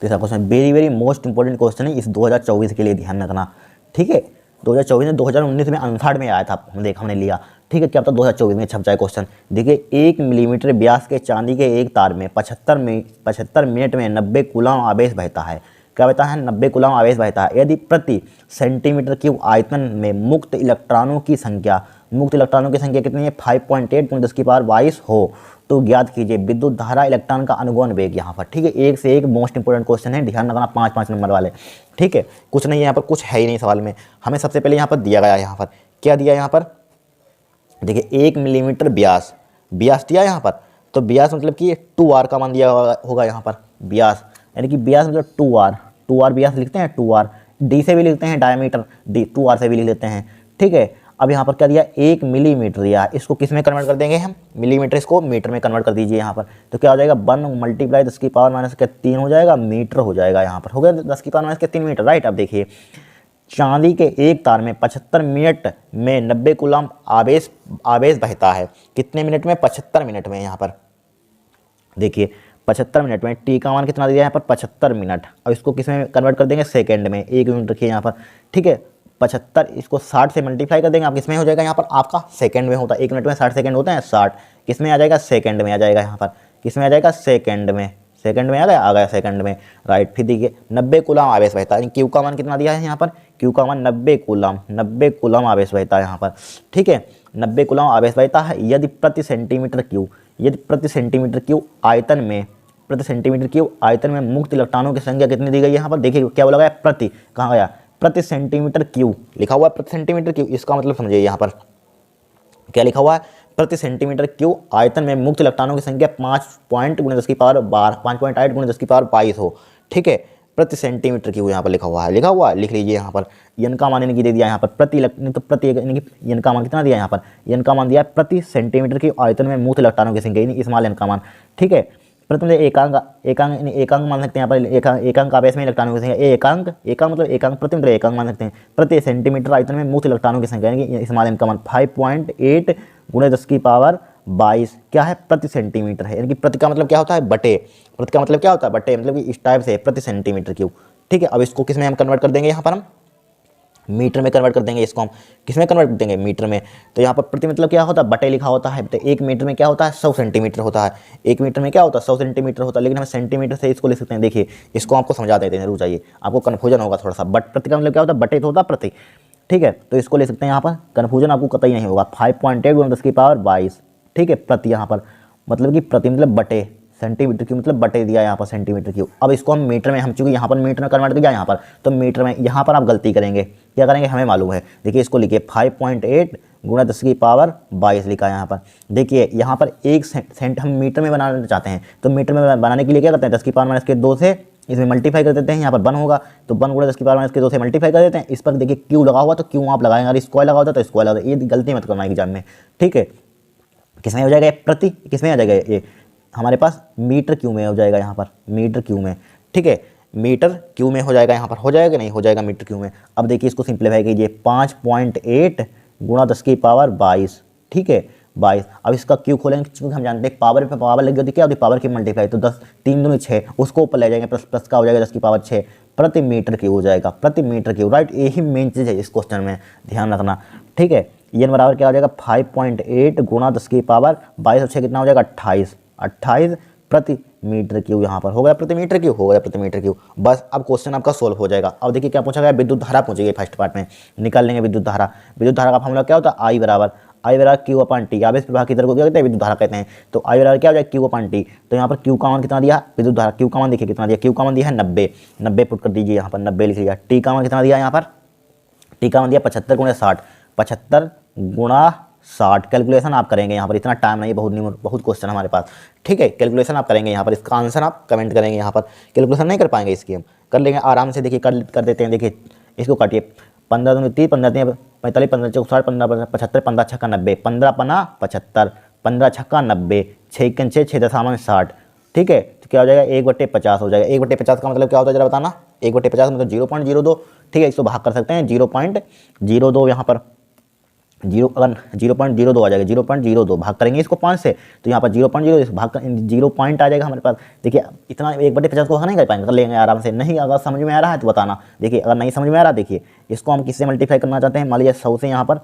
तीसरा question very most important question है इस 2024 के लिए, ध्यान रखना, ठीक है। 2024 में 2019 में अनथर्ड में आया था, हमने लिया, ठीक है। क्या पता 2024 में छप जाए क्वेश्चन। देखिए 1 मिलीमीटर व्यास के चांदी के एक तार में 75 मिनट में 90 कूलम आवेश बहता है, क्या बहता है 90 कूलम आवेश बहता है। यदि प्रति सेंटीमीटर क्यूब आयतन में मुक्त इलेक्ट्रॉनों की संख्या कितनी है 5.8 × 10 की पावर 22 हो तो ज्ञात कीजिए विद्युत धारा इलेक्ट्रॉन का अनुगमन वेग यहाँ पर, ठीक है। एक से एक मोस्ट इंपोर्टेंट क्वेश्चन है, ध्यान रखना 5 नंबर वाले, ठीक है। कुछ नहीं है यहाँ पर, कुछ है ही नहीं सवाल में, हमें सबसे पहले यहाँ पर दिया गया है, यहाँ पर क्या दिया यहाँ पर देखिए 1 मिलीमीटर व्यास दिया यहाँ पर, तो व्यास मतलब कि 2r का मान दिया होगा यहाँ पर, व्यास यानी कि व्यास मतलब 2r व्यास लिखते हैं, 2r डी से भी लिखते हैं, डायमीटर डी 2r से भी लिख लेते हैं, ठीक है। अब यहाँ पर क्या दिया 1 मिलीमीटर दिया, इसको किस में कन्वर्ट कर देंगे हम, मिलीमीटर, इसको मीटर में कन्वर्ट कर दीजिए यहाँ पर। तो क्या हो जाएगा 1 × 10 की पावर माइनस के 3 हो जाएगा, मीटर हो जाएगा यहाँ पर, हो गया 10 की पावर माइनस के 3 मीटर, राइट। अब देखिए चांदी के एक तार में 75 मिनट में 90 कूलम आवेश बहता है, कितने मिनट में 75 मिनट में, यहाँ पर देखिए 75 मिनट में, टी का मान कितना दिया है यहाँ पर 75 मिनट। अब इसको किस में कन्वर्ट कर देंगे सेकंड में, 1 मिनट रखिए यहाँ पर, ठीक है। 75 इसको 60 से मल्टीप्लाई कर देंगे, आप किसमें हो जाएगा यहाँ पर आपका सेकंड में होता है, 1 मिनट में 60 सेकंड होते हैं, 60 किस में आ जाएगा सेकंड में आ जाएगा यहाँ पर, किस में आ जाएगा सेकंड में आ गया सेकंड में, राइट। फिर देखिए 90 कूलम आवेश बहता है, क्यू का मान कितना दिया है यहाँ पर, क्यू का मान 90 कूलम आवेश बहता है यहाँ पर, ठीक है। 90 कूलम आवेश बहता है यदि प्रति सेंटीमीटर क्यूब आयतन में मुक्त इलेक्ट्रॉनों की संख्या कितनी दी गई है यहाँ पर, देखिए क्या बोला गया प्रति, कहाँ गया प्रति सेंटीमीटर क्यूब लिखा हुआ है, प्रति सेंटीमीटर क्यूब, इसका मतलब समझिए यहाँ पर क्या लिखा हुआ है, प्रति सेंटीमीटर क्यूब आयतन में मुक्त इलेक्ट्रॉनों की संख्या 5 × 10 की पावर 12, 5.8 × 10 की पावर 22 हो, ठीक है। प्रति सेंटीमीटर क्यूब यहाँ पर लिखा हुआ है, लिख लीजिए यहाँ पर। एन का मान इनकी दे दिया यहाँ पर प्रति एन का मान कितना दिया यहाँ पर, एन का मान दिया प्रति सेंटीमीटर की आयतन में मुक्त इलेक्ट्रॉनों की संख्या, स्मॉल एन का मान, ठीक है। प्रथम एकांक मान सकते हैं यहाँ पर, एकांक आवेश में इलेक्ट्रॉनों की संख्या, एकांक मतलब एकांक प्रति मतलब एकांक मान सकते हैं, प्रति सेंटीमीटर आयतन में मुक्त इलेक्ट्रॉनों की संख्या यानी कि स्मॉल एन का मान 5.8 × 10 की पावर 22 क्या है, प्रति सेंटीमीटर है, यानी कि प्रति का मतलब क्या होता है, बटे, प्रति का मतलब क्या होता है, बटे, मतलब कि इस टाइप से प्रति सेंटीमीटर क्यूब। ठीक है, अब इसको किस में हम कन्वर्ट कर देंगे, यहाँ पर हम मीटर में कन्वर्ट कर देंगे, इसको हम किस में कन्वर्ट कर देंगे, मीटर में। तो यहाँ पर प्रति मतलब क्या होता है, बटे लिखा होता है। तो 1 मीटर में क्या होता है, 100 सेंटीमीटर होता है। 1 मीटर में क्या होता है, 100 सेंटीमीटर होता है, लेकिन हम सेंटीमीटर से इसको लिख सकते हैं। देखिए इसको आपको समझा देते हैं, जरूर चाहिए, आपको कन्फ्यूजन होगा थोड़ा सा। बट प्रति का मतलब क्या होता है, बटे तो होता है प्रति। ठीक है, तो इसको ले सकते हैं यहाँ पर, कन्फ्यूजन आपको कतई नहीं होगा। 5.8 × 10⁻22। ठीक है, प्रति यहाँ पर मतलब कि प्रति मतलब बटे, सेंटीमीटर क्यूब मतलब बटे दिया यहाँ पर सेंटीमीटर क्यूब। अब इसको हम मीटर में, हम चूंकि यहाँ पर मीटर में कन्वर्ट कर दिया यहाँ पर, तो मीटर में यहाँ पर आप गलती करेंगे, क्या करेंगे, हमें मालूम है। देखिए इसको लिखिए 5.8 × 10⁻22 लिखा है यहाँ पर। देखिए यहाँ पर 1 सेंट हम मीटर में बनाना चाहते हैं, तो मीटर में बनाने के लिए क्या करते हैं, 10⁻2 से इसमें मल्टीप्लाई कर देते हैं। यहाँ पर 1 होगा तो 1 × 10⁻2 से मल्टीप्लाई कर देते हैं। इस पर देखिए क्यू लगा हुआ तो क्यू आप लगाएंगे, अगर स्क्वायर लगा होता तो स्क्वायर लगा, ये गलती मत करना एग्जाम में। ठीक है, किसमें हो जाएगा ये, प्रति, किसमें आ जाएगा ये, हमारे पास मीटर क्यू में हो जाएगा, यहाँ पर मीटर क्यू में। ठीक है, मीटर क्यू में हो जाएगा, यहाँ पर हो जाएगा नहीं, हो जाएगा मीटर क्यू में। अब देखिए इसको सिंप्लीफाई कीजिए, 5.8 × 10⁻22। ठीक है, 22। अब इसका क्यू खोलेंगे, क्योंकि हम जानते हैं पावर पे पावर लगी होती है, क्या होती है, पावर की मल्टीप्लाई। तो 10 3 दूनी 6, उसको ऊपर ले जाएंगे, प्लस प्लस का हो जाएगा 10⁻6 प्रति मीटर क्यू हो जाएगा, प्रति मीटर क्यू। राइट, यही मेन चीज़ है इस क्वेश्चन में, ध्यान रखना। ठीक है, ये बराबर क्या हो जाएगा, 5.8 × 10⁻22 और 6 कितना हो जाएगा, 28 प्रति मीटर क्यूब। यहाँ पर हो गया प्रति मीटर क्यूब, हो गया प्रति मीटर क्यूब। बस अब क्वेश्चन आपका सोल्व हो जाएगा। अब देखिए क्या पूछा गया, विद्युत धारा पूछी गई फर्स्ट पार्ट में, निकाल लेंगे विद्युत धारा। विद्युत धारा का फॉर्मूला क्या होता है, I बराबर Q/T। आवेश प्रवाह की दर को क्या कहते हैं, विद्युत धारा कहते हैं। तो I बराबर क्या हो जाएगा, Q/T। तो यहाँ पर Q का मान कितना दिया, विद्युत धारा Q का मान देखिए कितना दिया, Q का मान दिया है 90 पुट कर दीजिए, यहाँ पर 90 लिख लिया। T का मान कितना दिया, यहाँ पर T का मान दिया 75 × 60, 75 × 60। कैलकुलेशन आप करेंगे यहाँ पर, इतना टाइम नहीं, बहुत क्वेश्चन हमारे पास। ठीक है, कैलकुलेशन आप करेंगे यहाँ पर, इसका आंसर आप कमेंट करेंगे यहाँ पर। कैलकुलेशन नहीं कर पाएंगे इसकी, हम कर लेंगे आराम से। देखिए कर देते हैं। देखिए इसको काटिए, 15 दूनी 30, 15 3 45, 15 चौक 60, 15 75, 15 छक्का 90, 15 पना 75, 15 छक्का 90, 6 × 6 6 × 60। ठीक है, तो क्या हो जाएगा, 1/50 हो जाएगा। 1/50 का मतलब क्या होता है जरा बताना, 1/50 मतलब 0.02। ठीक है, इसको भाग कर सकते हैं 0.02, यहाँ पर 0.02 आ जाएगा, 0.02 भाग करेंगे इसको 5 से, तो यहाँ पर 0.0 भाग कर 0 पॉइंट आ जाएगा हमारे पास। देखिए इतना 1/50 को नहीं कर पाएंगे, कर लेंगे आराम से। नहीं अगर समझ में आ रहा है तो बताना। देखिए अगर नहीं समझ में आ रहा, देखिए इसको हम किससे मल्टीप्लाई करना चाहते हैं, मान लीजिए 100 से, यहाँ पर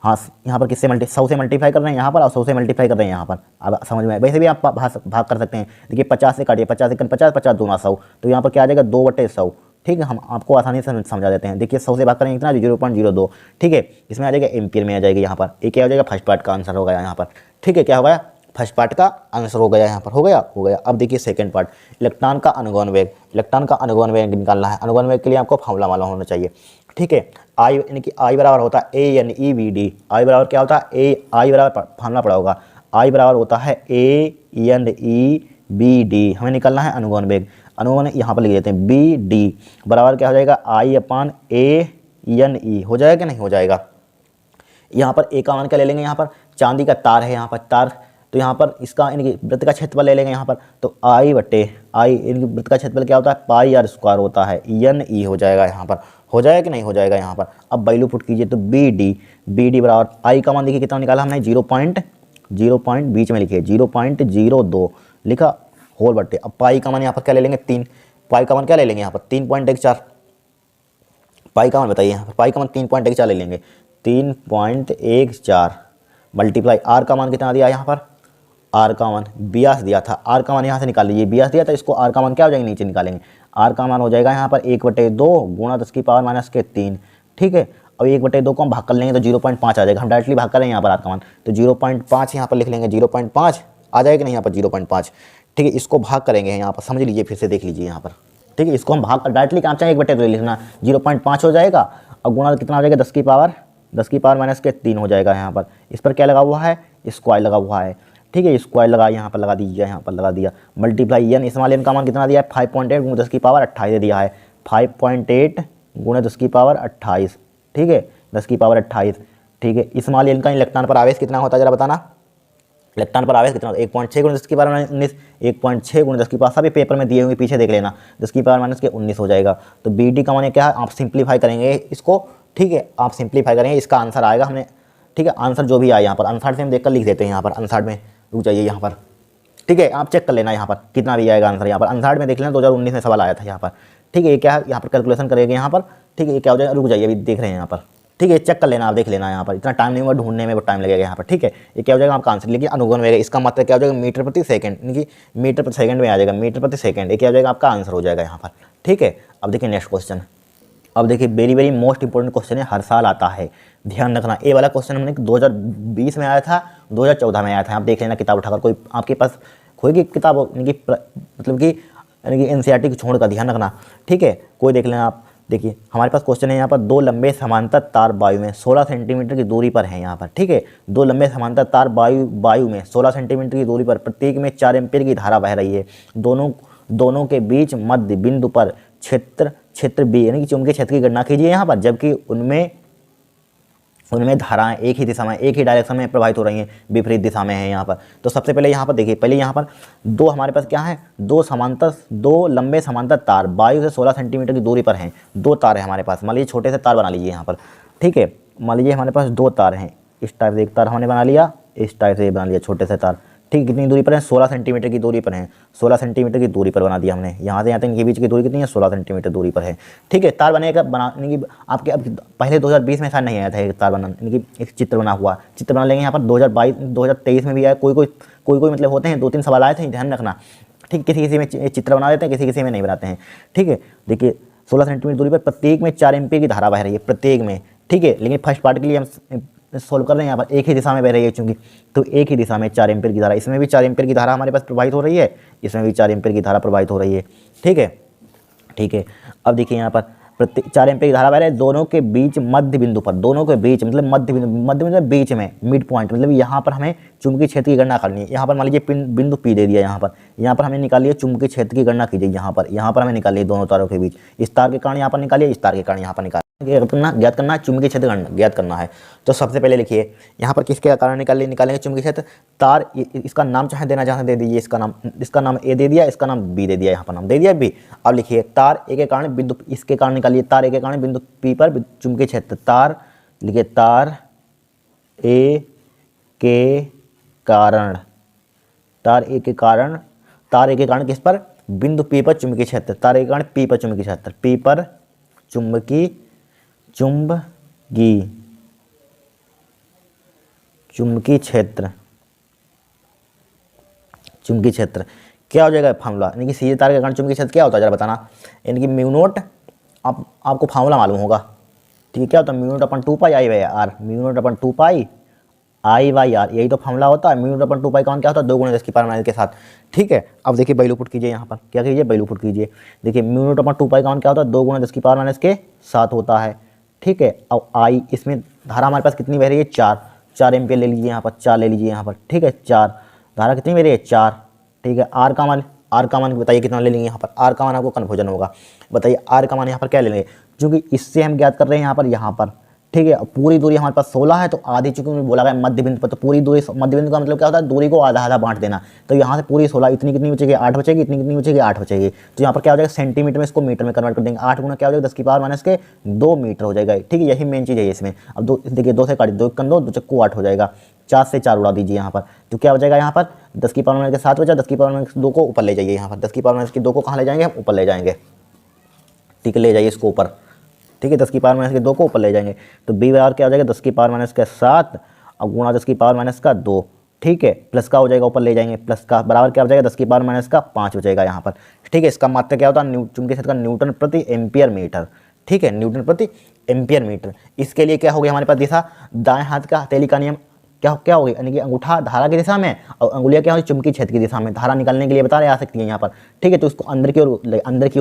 हाँ यहाँ पर किससे 100 से मल्टीप्लाई कर रहे हैं यहाँ पर, और 100 से मल्टीप्लाई कर रहे हैं यहाँ पर। अब समझ में, वैसे भी आप भाग कर सकते हैं। देखिए 50 से काटिए, 50 से 50, 50 दूना 100, तो यहाँ पर क्या आ जाएगा, 2/100। ठीक है, हम आपको आसानी से समझा देते हैं। देखिए 100 से भाग करेंगे कितना, 0.02। ठीक है, इसमें आ जाएगा एम्पियर में आ जाएगी यहाँ पर। ये क्या हो जाएगा, फर्स्ट पार्ट का आंसर हो गया यहाँ पर। ठीक है, क्या हो गया, फर्स्ट पार्ट का आंसर हो गया यहाँ पर, हो गया। अब देखिए सेकंड पार्ट, इलेक्ट्रॉन का अनुगमन वेग। इलेक्ट्रॉन का अनुगमन वेग निकालना है। अनुगमन वेग के लिए आपको फॉर्मूला मालूम होना चाहिए। ठीक है, आई यानी कि आई बराबर होता है ANEVD। आई बराबर क्या होता है, आई बराबर फॉर्मूला पड़ा होगा, आई बराबर होता है ANEBD। हमें निकालना है अनुगमन वेग। अनुगमन यहाँ पर लिख देते हैं BD बराबर क्या हो जाएगा, I/ANE। हो जाएगा कि नहीं हो जाएगा। यहाँ पर ए का मान क्या ले लेंगे, यहाँ पर चांदी का तार है, यहाँ पर तार, तो यहाँ पर इसका यानी कि वृत्त का क्षेत्रफल ले लेंगे यहाँ पर। तो I यानी कि वृत्त का क्षेत्रफल क्या होता है, πr² होता है, NE हो जाएगा यहाँ पर। हो जाएगा कि नहीं हो जाएगा यहाँ पर। अब वैल्यू पुट कीजिए, तो BD बराबर I का मान देखिए कितना निकाला हमने, 0. बीच में लिखिए 0.02 लिखा होल बट्टे। अब पाई का मान यहाँ पर क्या ले लेंगे, 3। पाई का मान क्या ले लेंगे यहाँ पर, 3.14। पाई का मान बताइए यहाँ पर, पाई का मान 3.14 ले लेंगे, 3.14 मल्टीप्लाई आर का मान कितना दिया यहाँ पर, आर का मान 82 दिया था। आर का मान यहाँ से निकाल लीजिए, 82 दिया था, इसको आर का मान क्या हो जाएगा, नीचे निकालेंगे। आर का मान हो जाएगा यहाँ पर 1/2 गुणा 10⁻³ ठीक है। अब 1/2 को हम भाग कर लेंगे तो 0.5 आ जाएगा। हम डायरेक्टली भाग कर रहे हैं यहाँ पर आर का मान, तो 0.5 यहाँ पर लिख लेंगे। 0.5 आ जाएगा नहीं यहाँ पर, 0.5 ठीक है। इसको भाग करेंगे यहाँ पर, समझ लीजिए, फिर से देख लीजिए यहाँ पर, ठीक है। इसको हम भाग कर डायरेक्टली काम चाहें 1/2 लिखना, 0.5 हो जाएगा और गुणा कितना हो जाएगा, 10⁻³ हो जाएगा यहाँ पर। इस पर क्या लगा हुआ है, स्क्वायर लगा हुआ है, ठीक है। स्क्वायर लगा, यहाँ पर लगा दीजिए, यहाँ पर लगा दिया। मल्टीप्लाई एन, स्मॉल एन का मान कितना दिया है, 5.8 गुणा 10⁻28 दिया है। 5.8 गुणा 10⁻28 ठीक है, 10⁻28 ठीक है। स्मॉल एन का इलेक्ट्रॉन पर आवेश कितना होता है जरा बताना, इलेक्ट्रॉन पर आवेश कितना होता है, 1.6 गुणा 10⁻19, 1.6 गुणा 10⁻, सभी पेपर में दिए होंगे, पीछे देख लेना, 10⁻19 हो जाएगा। तो बी डी का मान क्या है, आप सिंप्लीफाई करेंगे इसको, ठीक है। आप सिंप्लीफाई करेंगे, इसका आंसर आएगा हमने, ठीक है, आंसर जो भी आए यहाँ पर आंसर से हम देखकर लिख देते हैं यहाँ पर आंसर में, रुक जाइए यहाँ पर, ठीक है, आप चेक कर लेना यहाँ पर कितना भी आएगा आंसर। यहाँ पर आंसर में देख लेना 2019 में सवाल आया था यहाँ पर, ठीक है, ये क्या है यहाँ पर कैलकुलेशन करेंगे यहाँ पर, ठीक है, ये क्या हो जाएगा, रुक जाइए अभी देख रहे हैं यहाँ पर, ठीक है, चेक कर लेना, आप देख लेना यहाँ पर, इतना टाइम नहीं होगा ढूंढने में, वो टाइम लगेगा यहाँ पर, ठीक है, ये क्या हो जाएगा आपका आंसर, लेकिन अनुगुण में इसका मतलब क्या हो जाएगा, मीटर प्रति सेकंड, यानी कि मीटर प्रति सेकंड में आ जाएगा, मीटर प्रति सेकंड, ये क्या हो जाएगा आपका आंसर हो जाएगा यहाँ पर, ठीक है। अब देखिए नेक्स्ट क्वेश्चन, अब देखिए very very most important question है, हर साल आता है, ध्यान रखना। ये वाला क्वेश्चन हमने 2020 में आया था, 2014 में आया था, आप देख लेना किताब उठाकर, कोई आपके पास होगी किताब, यानी कि मतलब कि एनसीईआरटी को छोड़ का ध्यान रखना, ठीक है, कोई देख लेना आप। देखिए हमारे पास क्वेश्चन है यहाँ पर, दो लंबे समांतर तार वायु में 16 सेंटीमीटर की दूरी पर हैं यहाँ पर, ठीक है, दो लंबे समांतर तार वायु में 16 सेंटीमीटर की दूरी पर, प्रत्येक में 4 एम्पीयर की धारा बह रही है, दोनों के बीच मध्य बिंदु पर क्षेत्र बी यानी कि चुंबकीय क्षेत्र की गणना कीजिए यहाँ पर, जबकि उनमें धाराएं एक ही दिशा में, एक ही डायरेक्शन में प्रवाहित हो रही हैं, विपरीत दिशा में है यहाँ पर। तो सबसे पहले यहाँ पर देखिए, पहले यहाँ पर दो हमारे पास क्या है, दो लंबे समांतर तार वायु से 16 सेंटीमीटर की दूरी पर हैं, दो तार है हमारे पास, मान लीजिए छोटे से तार बना लीजिए यहाँ पर, ठीक है, मान लीजिए हमारे पास दो तार हैं, इस टाइप से एक तार हमने बना लिया, इस टाइप से बना लिया छोटे से तार, ठीक, कितनी दूरी पर है, 16 सेंटीमीटर की दूरी पर है, 16 सेंटीमीटर की दूरी पर बना दिया हमने, यहाँ से यहाँ तक इनके बीच की दूरी कितनी है, 16 सेंटीमीटर दूरी पर है, ठीक है। तार बनाने का बनाने की आपके अब पहले 2020 में ऐसा नहीं आया था एक तार बनाने, यानी कि एक चित्र बना हुआ, चित्र बना लेंगे यहाँ पर, 2023 में भी आया, कोई मतलब होते हैं, 2-3 सवाल आए थे, ध्यान रखना, ठीक, किसी में चित्र बना देते हैं, किसी में नहीं बनाते हैं, ठीक है। देखिए 16 सेंटीमीटर दूरी पर प्रत्येक में 4 एम्पीयर की धारा बह रही है, प्रत्येक में, ठीक है, लेकिन फर्स्ट पार्ट के लिए हम सोल्व कर रहे हैं, यहाँ पर एक ही दिशा में बह रही है चूंकि, तो एक ही दिशा में 4 एम्पीयर की धारा, इसमें भी 4 एम्पीयर की धारा हमारे पास प्रवाहित हो रही है, इसमें भी 4 एम्पीयर की धारा प्रवाहित हो रही है, ठीक है, ठीक है। अब देखिए यहाँ पर प्रत्येक 4 एम्पीयर की धारा बह रही है, दोनों के बीच मध्य बिंदु पर, दोनों के बीच मतलब मध्य बिंदु बीच में, मिड पॉइंट मतलब यहाँ पर हमें चुंबकीय क्षेत्र की गणना करनी है। यहाँ पर मान लीजिए बिंदु पी दे दिया, यहाँ पर हमें निकालिए चुंबकीय क्षेत्र की गणना कीजिए, यहाँ पर हमें निकालिए दोनों तारों के बीच, इस तार के कारण यहाँ पर निकालिए, इस तार के कारण यहाँ पर निकालिए, ज्ञात करना है चुंबकीय क्षेत्र ज्ञात करना है। तो सबसे पहले लिखिए यहाँ पर किसके कारण निकालेंगे चुंबकीय क्षेत्र, तार, इसका नाम चाहे देना चाहे दे दीजिए, इसका नाम ए दे दिया, इसका नाम बी दे दिया, यहाँ पर नाम दे दिया बी। अब लिखिए तार ए के कारण बिंदु, इसके कारण निकालिए तार ए के कारण बिंदु पी पर चुंबकीय क्षेत्र, तार लिखिए तार ए के कारण, तार ए के कारण किस पर, बिंदु पी पर चुंबकीय क्षेत्र, तार ए के कारण पी पर चुंबकीय क्षेत्र, पी पर चुंबकीय क्षेत्र क्या हो जाएगा फार्मूला, यानी कि सीधे तार के कारण चुंबकीय क्षेत्र क्या होता है जरा बताना, यानी कि म्यू नोट, आपको फार्मूला मालूम होगा, ठीक है, क्या होता है mu naught upon 2 pi I by R, mu naught upon 2 pi I by R, यही तो फार्मूला होता है। म्यू नोट अपन 2 पाई का क्या होता है, 2 × 10⁻⁻⁻⁻⁻⁻ के साथ, ठीक है। अब देखिए वैल्यू पुट कीजिए, यहाँ पर क्या कीजिए वैल्यू पुट कीजिए, देखिए म्यू नोट अपन 2 पाई का क्या होता है, 2 × 10⁻⁻⁻⁻ के साथ होता है, ठीक है। अब आई, इसमें धारा हमारे पास कितनी बह रही है, 4 एम्पीयर ले लीजिए यहाँ पर, 4 ले लीजिए यहाँ पर, ठीक है, 4 धारा कितनी बह रही है 4, ठीक है। आर का मान बताइए कितना ले लेंगे यहाँ पर, आर का मान आपको कन्फ्यूजन होगा, बताइए आर का मान यहाँ पर क्या ले लेंगे, क्योंकि इससे हम ज्ञात कर रहे हैं यहाँ पर, ठीक है। पूरी दूरी हमारे पास 16 है, तो आधी चूंकि बोला गया मध्य बिंदु पर, तो पूरी दूरी मध्य बिंदु का मतलब क्या होता है, दूरी को आधा आधा बांट देना, तो यहाँ से पूरी 16 इतनी कितनी बचेगी 8 बचेगी, इतनी कितनी बचेगी 8 बचेगी, तो यहाँ पर क्या हो जाएगा सेंटीमीटर में इसको मीटर में कन्वर्ट कर देंगे, 8 गुना क्या हो जाएगा 10⁻⁻2 मीटर हो जाएगा, ठीक है, यही मेन चीज़ है इसमें। अब देखिए 2 से काटिए, 2 × 2 चक्कू 8 हो जाएगा, 4 से 4 उड़ा दीजिए यहाँ पर, तो क्या हो जाएगा यहाँ पर 10⁻⁻⁻ के 7 बचा, 10⁻⁻2 को ऊपर ले जाइए, यहाँ पर 10⁻⁻2 को कहाँ ले जाएंगे हम, ऊपर ले जाएंगे, ठीक है, ले जाइए इसको ऊपर, ठीक है, 10⁻⁻2 को ऊपर ले जाएंगे, तो बी बार क्या हो जाएगा 10⁻⁻7 और गुणा 10⁻⁻2, ठीक है, प्लस का हो जाएगा ऊपर ले जाएंगे, प्लस का बराबर क्या हो जाएगा 10⁻⁻5 हो जाएगा यहाँ पर, ठीक है। इसका मात्रा क्या होता है चुंबकीय क्षेत्र का न्यूटन प्रति एम्पियर मीटर, ठीक है, न्यूटन प्रति एम्पियर मीटर। इसके लिए क्या हो गया हमारे पास दिशा, दाएं हाथ का हथेली का नियम क्या होगी, यानी कि अंगूठा धारा की दिशा में और अंगुलियां क्या होगी चुंबकीय क्षेत्र की दिशा में, धारा निकालने के लिए बता रहे आ सकती है यहाँ पर, ठीक है। तो इसको अंदर की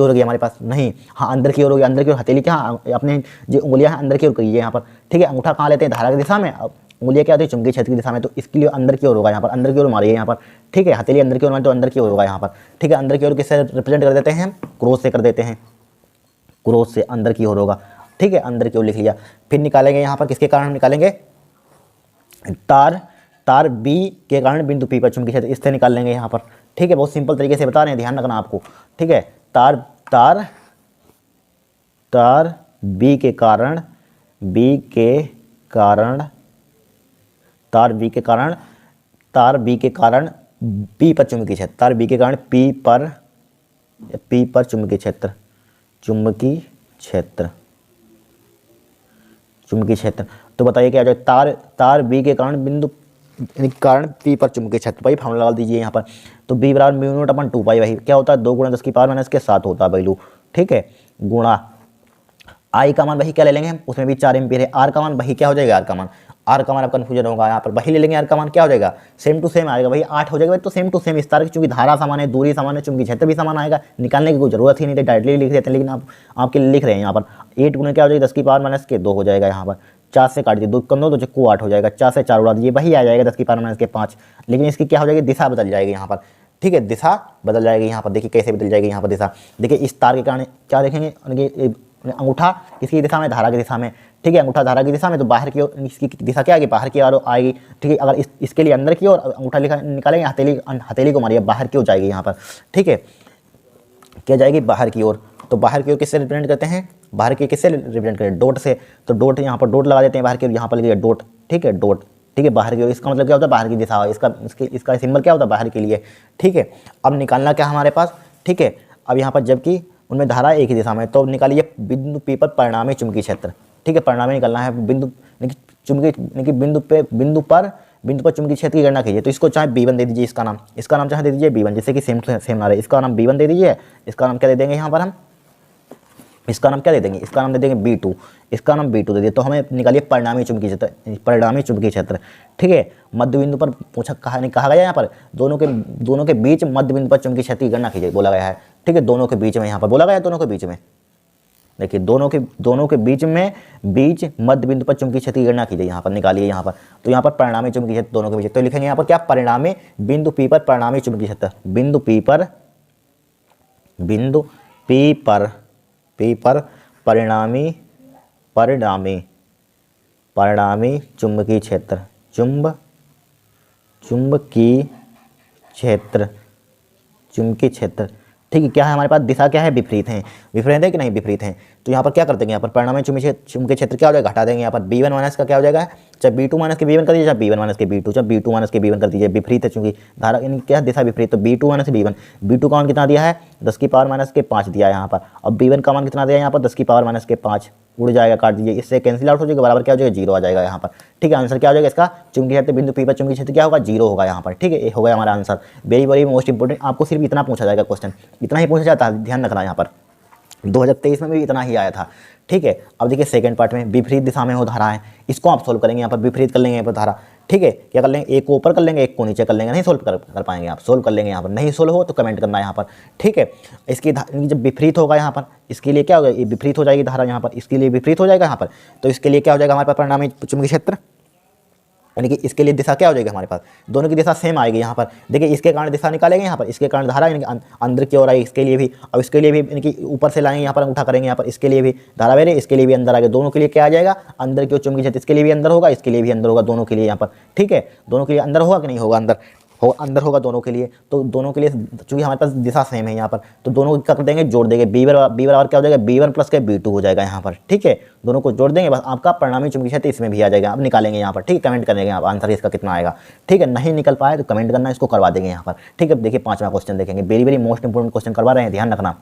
ओर होगी हमारे पास, नहीं हाँ अंदर की ओर होगी, अंदर की ओर हथेली क्या अपने जो उंगलियां हैं अंदर की ओर करिए यहाँ पर, ठीक है। अंगूठा कहाँ लेते हैं धारा की दिशा में, उंगलियां क्या होती है चुंबकीय क्षेत्र की दिशा में, तो इसके लिए अंदर की ओर होगा यहाँ पर, अंदर की ओर मारिए यहाँ पर, ठीक है, हथेली अंदर की ओर मारिए तो अंदर की ओर होगा यहाँ पर, ठीक है। अंदर की ओर किससे रिप्रेजेंट कर देते हैं, क्रॉस से कर देते हैं, क्रॉस से अंदर की ओर होगा, ठीक है, अंदर की ओर लिख लिया। फिर निकालेंगे यहाँ पर किसके कारण निकालेंगे, तार बी के कारण बिंदु पी पर चुंबकीय क्षेत्र, इससे निकाल लेंगे यहाँ पर, ठीक है। बहुत सिंपल तरीके से बता रहे हैं, ध्यान रखना आपको, ठीक है। तार बी के कारण तार बी के कारण पी पर चुंबकीय क्षेत्र, तार बी के कारण पी पर चुंबकीय क्षेत्र, तो बताइए क्या हो जाएगा, तार बी के कारण पी पर चुंबकीय क्षेत्र। भाई फॉर्मूला लगा दीजिए यहाँ पर, तो बी बराबर म्यू नॉट अपन 2 पाई, भाई क्या होता है 2 गुणा 10 की पावर माइनस के 7 होता है वैल्यू, ठीक है, गुणा आई का मान वही क्या ले लेंगे हम, उसमें भी 4 एम्पीयर है, आर का मान वही क्या हो जाएगा, आर का मान अब कन्फ्यूजन होगा यहाँ पर, वही ले लेंगे, आर का मान क्या हो जाएगा, सेम टू सेम आएगा भाई, 8 हो जाएगा भाई, तो सेम टू सेम इस तार की चूंकि धारा समान है, दूरी समान है, चुंबकीय क्षेत्र भी समान आएगा, निकालने की कोई जरूरत ही नहीं थी, डायरेक्टली लिख देते हैं, लेकिन आप आपके लिख रहे हैं यहाँ पर 8 गुना क्या हो जाएगा 10 की पावर माइनस के 2 हो जाएगा, यहाँ पर 4 से काट दीजिए, 2 कम 2 को 8 हो जाएगा, 4 से 4 उड़ा दीजिए, वही आ जाएगा 10 की पावर माइनस के 5, लेकिन इसकी क्या हो जाएगी, दिशा बदल जाएगी यहाँ पर, ठीक है, दिशा बदल जाएगी यहाँ पर, देखिए कैसे बदल जाएगी यहाँ पर दिशा, देखिए इस तार के कारण क्या देखेंगे, अंगूठा किसकी दिशा में, धारा की दिशा में, ठीक है, अंगूठा धारा की दिशा में, तो बाहर की ओर इसकी दिशा क्या आएगी, बाहर की ओर आएगी, ठीक है, अगर इसके लिए अंदर की ओर अंगूठा निकालेंगे, हथेली को मारिए, बाहर की ओर जाएगी यहाँ पर, ठीक है, क्या जाएगी बाहर की ओर, तो बाहर की ओर किससे रिप्रेजेंट करते हैं, बाहर की किससे रिप्रेजेंट करें, डॉट से, तो डॉट यहाँ पर डॉट लगा देते हैं बाहर की ओर, यहाँ पर लिखिए डॉट, ठीक है, डॉट, ठीक है, बाहर की ओर, इसका मतलब क्या होता है, बाहर की दिशा, इसका सिंबल क्या होता है, बाहर के लिए, ठीक है। अब निकालना क्या हमारे पास, ठीक है, अब यहाँ पर जबकि उनमें धारा एक ही दिशा में, तो निकालिए बिंदु पी पर परिणामी चुंबकीय क्षेत्र, ठीक है, परिणामी निकालना है, बिंदु पर चुंबकीय क्षेत्र की गणना कीजिए, तो इसको चाहे B1 दे दीजिए, इसका नाम चाहे दे दीजिए B1, जैसे कि सेम आ रहा है, इसका नाम B1 दे दीजिए, इसका नाम क्या दे देंगे यहाँ पर हम, इसका नाम क्या दे देंगे, इसका नाम दे देंगे B2, इसका नाम B2 दे दिए, तो हमें निकालिए परिणामी चुंबकीय क्षेत्र, ठीक है, मध्य बिंदु पर कहा गया यहाँ पर दोनों के बीच मध्य बिंदु पर चुंबकीय क्षेत्र की गणना कीजिए बोला गया है, ठीक है, दोनों के बीच में यहाँ पर बोला गया है, दोनों के बीच में, देखिए दोनों के बीच मध्य बिंदु पर चुंबकीय क्षेत्र की गणना कीजिए, यहाँ पर निकालिए यहाँ पर, तो यहाँ पर परिणामी चुंबकीय क्षेत्र दोनों के बीच, तो लिखेंगे यहाँ पर क्या, परिणामी बिंदु P पर परिणामी चुंबकीय क्षेत्र, बिंदु P पर परिणामी चुंबकीय क्षेत्र, चुंबकीय क्षेत्र, ठीक है, क्या है हमारे पास, दिशा क्या है, विपरीत है कि नहीं, विपरीत है, तो यहाँ पर क्या कर देंगे, यहाँ पर परिणामी चुंबकीय क्षेत्र क्या हो जाएगा, घटा देंगे, यहाँ पर B1 माइनस का क्या हो जाएगा, चाहे B2 माइनस के B1 कर दीजिए, चाहे B1 माइनस के B2, चाहे B2 माइनस के B1 कर दीजिए, विपरीत है चूंकि धारा यानी क्या दिशा विपरीत, तो B2 माइनस B1, B2 का मान कितना दिया है 10 की पावर माइनस के 5 दिया है यहाँ पर, अब B1 का मान कितना दिया है यहाँ पर 10 की पावर माइनस के 5, उड़ जाएगा, काट दीजिए, इससे कैंसिल आउट हो जाएगा, बराबर क्या हो जाएगा 0 आ जाएगा यहाँ पर, ठीक है, आंसर क्या हो जाएगा इसका, चुंबकीय क्षेत्र बिंदु P पर चुंबकीय क्षेत्र क्या होगा 0 होगा यहाँ पर, ठीक है, ये हो गया हमारा आंसर, वेरी मोस्ट इंपोर्टेंट, आपको सिर्फ इतना पूछा जाएगा क्वेश्चन, इतना ही पूछा जाता है, ध्यान रखना यहाँ पर, 2023 में भी इतना ही आया था, ठीक है। अब देखिए सेकंड पार्ट में विपरीत दिशा में हो धारा है, इसको आप सोल्व करेंगे, यहाँ पर विपरीत कर लेंगे यहाँ पर धारा, ठीक है, क्या कर लेंगे, एक को ऊपर कर लेंगे, एक को नीचे कर लेंगे, नहीं सोल्व कर पाएंगे आप, सोल्व कर लेंगे यहाँ पर, नहीं सोल्व हो तो कमेंट करना यहाँ पर, ठीक है। इसकी जब विपरीत होगा यहाँ पर, इसके लिए क्या होगा, ये विपरीत हो जाएगी धारा यहाँ पर, इसके लिए विपरीत हो जाएगा यहाँ पर, तो इसके लिए क्या हो जाएगा हमारे पास परिणामी चुंबकीय क्षेत्र, यानी कि इसके लिए दिशा क्या हो जाएगी हमारे पास, दोनों की दिशा सेम आएगी यहाँ पर, देखिए इसके कारण दिशा निकालेंगे यहाँ पर, इसके कारण धारा यानी कि अंदर की ओर आई, इसके लिए भी, अब इसके लिए भी यानी कि ऊपर से लाएंगे यहाँ पर, अंगूठा करेंगे यहाँ पर, इसके लिए भी धारा बेरे, इसके लिए भी अंदर आ गया, दोनों के लिए क्या आ जाएगा, अंदर की ओर चुंबकीय क्षेत्र, इसके लिए भी अंदर होगा, इसके लिए भी अंदर होगा, दोनों के लिए यहाँ पर, ठीक है, दोनों के लिए अंदर होगा कि नहीं होगा, अंदर होगा दोनों के लिए, तो दोनों के लिए चूंकि हमारे पास दिशा सेम है यहाँ पर, तो दोनों को क्या कर देंगे, जोड़ देंगे, बी बराबर क्या हो जाएगा, B1 प्लस के B2 हो जाएगा यहाँ पर, ठीक है, दोनों को जोड़ देंगे, बस आपका परिणामी चुंबकीय क्षेत्र इसमें भी आ जाएगा, अब निकालेंगे यहाँ पर, ठीक है, कमेंट करेंगे आप आंसर इसका कितना आएगा, ठीक है, नहीं निकल पाए तो कमेंट करना, इसको करवा देंगे यहाँ पर, ठीक है। देखिए 5वां क्वेश्चन देखेंगे, वेरी मोस्ट इंपोर्टेंट क्वेश्चन करवा रहे हैं, ध्यान रखना,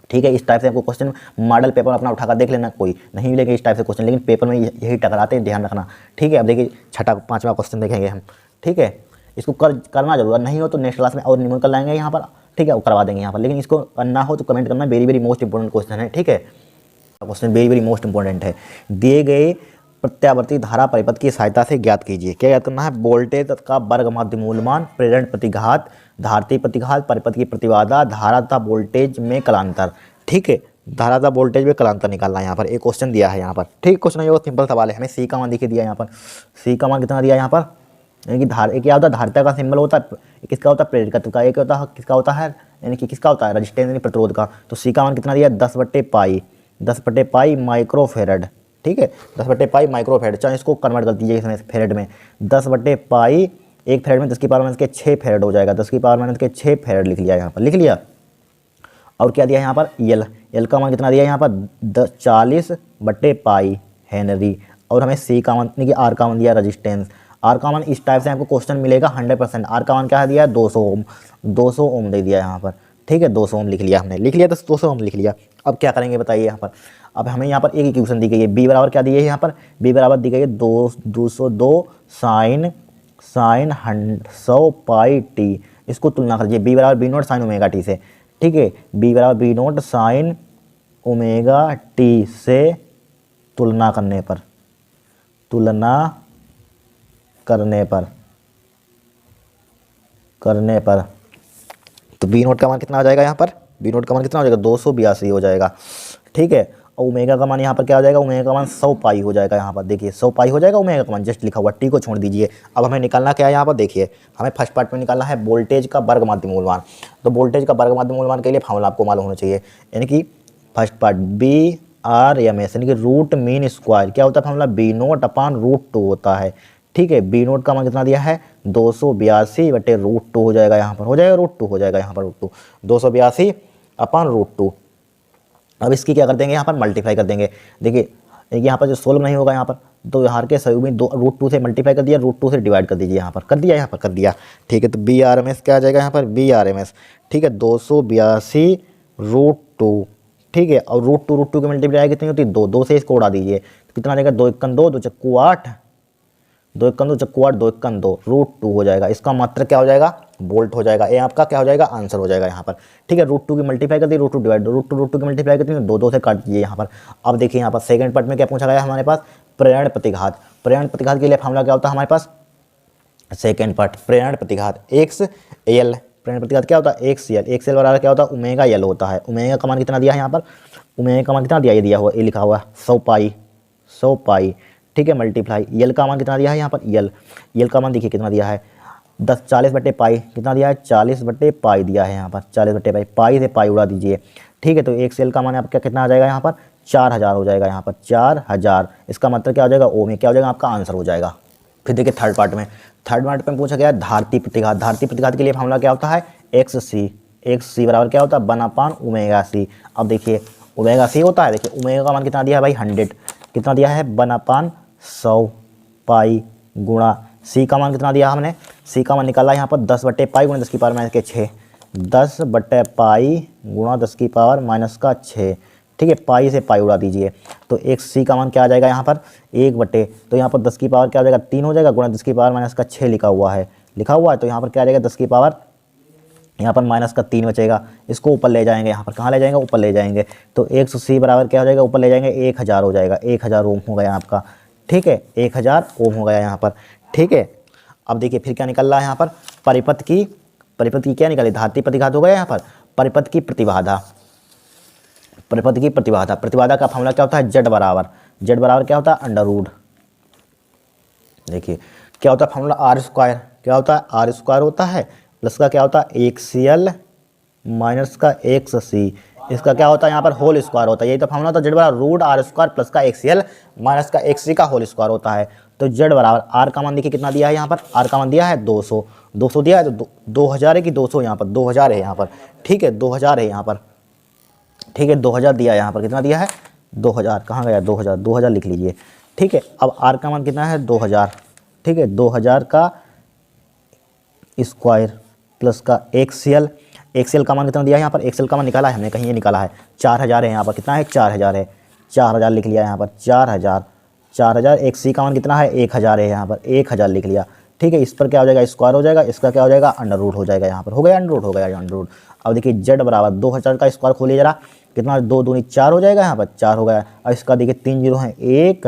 ठीक है, इस टाइप से आपको क्वेश्चन मॉडल पेपर अपना उठाकर देख लेना, कोई नहीं मिलेगा इस टाइप से क्वेश्चन, लेकिन पेपर में यही टकराते हैं, ध्यान रखना, ठीक है। अब देखिए 5वां क्वेश्चन देखेंगे हम, ठीक है, इसको करना जरूर, नहीं हो तो नेक्स्ट क्लास में और न्यूमेरिकल लाएंगे यहाँ पर, ठीक है, वो करवा देंगे यहाँ पर, लेकिन इसको करना हो तो कमेंट करना, वेरी मोस्ट इंपोर्टेंट क्वेश्चन है, ठीक है, क्वेश्चन वेरी मोस्ट इंपोर्टेंट है। दिए गए प्रत्यावर्ती धारा परिपथ की सहायता से ज्ञात कीजिए, क्या ज्ञात करना है, वोल्टेज का वर्ग माध्य मूलमान, प्रेरण प्रतिघात, धारती प्रतिघात, परिपथ की प्रतिबाधा, धारा तथा वोल्टेज में कलांतर, ठीक है, धारा तथा वोल्टेज में कलांतर निकालना है यहाँ पर, एक क्वेश्चन दिया है यहाँ पर, ठीक, क्वेश्चन ये सिंपल सवाल है, हमें सी का मान दिखे दिया यहाँ पर, सी का मान कितना दिया यहाँ पर, यानी कि धार एक क्या होता है, धारिता का सिंबल होता है, किसका होता है, प्रेरकत्व का, एक होता है किसका होता है, यानी कि किसका होता है, रजिस्टेंस यानी प्रतिरोध का, तो सी का मान कितना दिया 10/पाई माइक्रोफेरड, ठीक है, 10/पाई माइक्रोफेरड, चाहे इसको कन्वर्ट कर दीजिए इसमें फेरड में, 10/पाई, एक फेरड में 10 की पावर माइनस के 6 फेरड हो जाएगा, 10 की पावर माइनस के 6 फेरड लिख लिया यहाँ पर, लिख लिया। और क्या दिया यहाँ पर, एल का मान कितना दिया यहाँ पर 40/पाई हेनरी, और हमें सी का मान यानी कि आर का मान दिया रजिस्टेंस, आर का मान इस टाइप से आपको क्वेश्चन मिलेगा 100%। आर का मान क्या दिया है 200 ओम, 200 ओम दे दिया यहाँ पर, ठीक है 200 ओम लिख लिया हमने, लिख लिया तो 200 ओम लिख लिया। अब क्या करेंगे बताइए यहाँ पर, अब हमें यहाँ पर एक इक्वेशन दी गई है, बी बराबर क्या दी है यहाँ पर, बी बराबर दी गई है 202 साइन 100 पाई टी। इसको तुलना करिए, बी बराबर B naught sine omega T से, ठीक है बी बराबर B naught sine omega T से तुलना करने पर, तुलना करने पर तो बी नोट का मान कितना आ जाएगा यहाँ पर, बी नोट का मान कितना हो जाएगा 282 हो जाएगा, ठीक है। और ओमेगा का मान यहाँ पर क्या हो जाएगा, ओमेगा का मान 100 पाई हो जाएगा यहाँ पर, देखिए 100 पाई हो जाएगा ओमेगा का मान, जस्ट लिखा हुआ, टी को छोड़ दीजिए। अब हमें निकालना क्या है यहाँ पर, देखिए हमें फर्स्ट पार्ट में निकालना है वोल्टेज का वर्ग माध्य मूलमान। तो वोल्टेज का वर्ग माध्य मूलमान के लिए फॉर्मूला आपको मालूम होना चाहिए, यानी कि first part B R M S, यानी कि रूट मीन स्क्वायर क्या होता है फॉर्मूला, बी नोट अपान √2 होता है, ठीक है। बी नोट का मान कितना दिया है 282 बटे √2 हो जाएगा यहाँ पर, हो जाएगा √2 हो जाएगा यहाँ पर √2, 282 अपान √2। अब इसकी क्या कर देंगे यहाँ पर, मल्टीप्लाई कर देंगे। देखिए यहाँ पर जो सोल्व नहीं होगा यहाँ पर, तो यहाँ के सही में √2 से मल्टीप्लाई कर दिया, √2 से डिवाइड कर दीजिए, यहाँ पर कर दिया, यहाँ पर कर दिया, ठीक है। तो बी आर एम एस क्या आ जाएगा यहाँ पर, बी आर एम एस, ठीक है 282 √2, ठीक है। और √2 की मल्टीप्लाई कितनी होती है 2, 2 से इसको उड़ा दीजिए, तो कितना आ जाएगा 2 × 2 2 चक्कू 8, 2 × 2 चक्कू 8, 2 × 2 √2 हो जाएगा। इसका मात्र क्या हो जाएगा, वोल्ट हो जाएगा। ये आपका क्या हो जाएगा, आंसर हो जाएगा यहाँ पर, ठीक है। √2 की मल्टीप्लाई कर दी, √2 डिवाइड, √2 की मल्टीप्लाई करती है 2 से काट दीजिए यहाँ पर। अब देखिए यहाँ पर सेकंड पार्ट में क्या पूछा गया हमारे पास, प्रेरण प्रतिघात। प्रेरण प्रतिघात के लिए फॉर्मूला क्या होता है हमारे पास, सेकंड पार्ट प्रेरण प्रतिघात एक्स एल, प्रेरण प्रतिघात क्या होता है एक्स एल, एक्स एल बराबर क्या होता है ओमेगा एल होता है। ओमेगा का मान कितना दिया है यहाँ पर, ओमेगा का मान कितना दिया, ये दिया हुआ, ये लिखा हुआ 100 पाई, ठीक है मल्टीप्लाई, यल का मान कितना दिया है यहाँ पर, यल का मान देखिए कितना दिया है 40 बटे पाई, कितना दिया है 40 बटे पाई दिया है यहाँ पर, 40 बटे पाई, पाई से पाई उड़ा दीजिए, ठीक है। तो एक सेल का मान आपका कितना आ जाएगा यहाँ पर 4000 हो जाएगा यहाँ पर, 4000। इसका मतलब क्या हो जाएगा, ओ में क्या हो जाएगा आपका आंसर हो जाएगा। फिर देखिए थर्ड पार्ट में पूछा गया धारती प्रतिघात। धारती प्रतिघात के लिए फॉर्मूला क्या होता है, एक्स सी बराबर क्या होता है 1/ओमेगा c। अब देखिए ओमेगा c होता है, देखिए ओमेगा का मान कितना दिया है भाई 100, कितना दिया है 1/100 पाई गुणा सी का मान कितना दिया हमने, सी का मान निकाला यहाँ पर 10 बटे पाई गुणा 10 की पावर -6, 10 बटे पाई गुणा 10 की पावर -6, ठीक है। पाई से पाई उड़ा दीजिए, तो एक सी का मान क्या आ जाएगा यहाँ पर 1 बटे, तो यहाँ पर 10 की पावर क्या हो जाएगा 3 हो जाएगा, गुणा 10 की पावर -6 लिखा हुआ है, तो यहाँ पर क्या आ जाएगा 10 की पावर यहाँ पर -3 बचेगा। इसको ऊपर ले जाएंगे, यहाँ पर कहाँ ले जाएंगे, ऊपर ले जाएंगे, तो 100 बराबर क्या हो जाएगा, ऊपर ले जाएंगे 1000 हो जाएगा, 1000 ओम हो गया आपका, ठीक है 1000 ओम हो गया यहाँ पर, ठीक है। अब देखिए फिर क्या निकल रहा है यहाँ पर, परिपथ की क्या निकाली, धारती प्रतिघात हो गया यहाँ पर, परिपथ की प्रतिबाधा, प्रतिबाधा का फॉर्मूला क्या होता है, जेड बराबर क्या होता है √, देखिए क्या होता है फॉर्मूला r², क्या होता है r² होता है, प्लस का क्या होता है XL माइनस का XC, इसका क्या होता है यहाँ पर होल स्क्वायर होता है, यही तो फॉर्मूला होता है, जेड बराबर √r² प्लस का XL माइनस का XC का होल स्क्वायर होता है। तो जेड बराबर आर का मान देखिए कितना दिया है यहाँ पर, आर का मान दिया है 200 दिया है, तो 2000 है कि 200 यहाँ पर, 2000 है यहाँ पर, ठीक है 2000 है यहाँ पर, ठीक है 2000 दिया है यहाँ पर, कितना दिया है 2000, कहाँ गया 2000 लिख लीजिए, ठीक है। अब आर का मान कितना है 2000, ठीक है 2000 का स्क्वायर प्लस का एक्सएल का मान कितना दिया है यहाँ पर, एक्सएल का मान निकाला है हमने कहीं, ये निकाला है 4000 है यहाँ पर, कितना है 4000 है, 4000 लिख लिया यहाँ पर, 4000 एक सी का मान कितना है 1000 है यहाँ पर, 1000 लिख लिया, ठीक है। इस पर क्या हो जाएगा स्क्वायर हो जाएगा, इसका क्या हो जाएगा √, हो जाएगा यहाँ पर, हो गया √। अब देखिए जेड बराबर 2000 का स्क्वायर खोलिए जरा, कितना 2 दूनी 4 हो जाएगा यहाँ पर, 4 हो गया। अब इसका देखिए 3 जीरो है, 1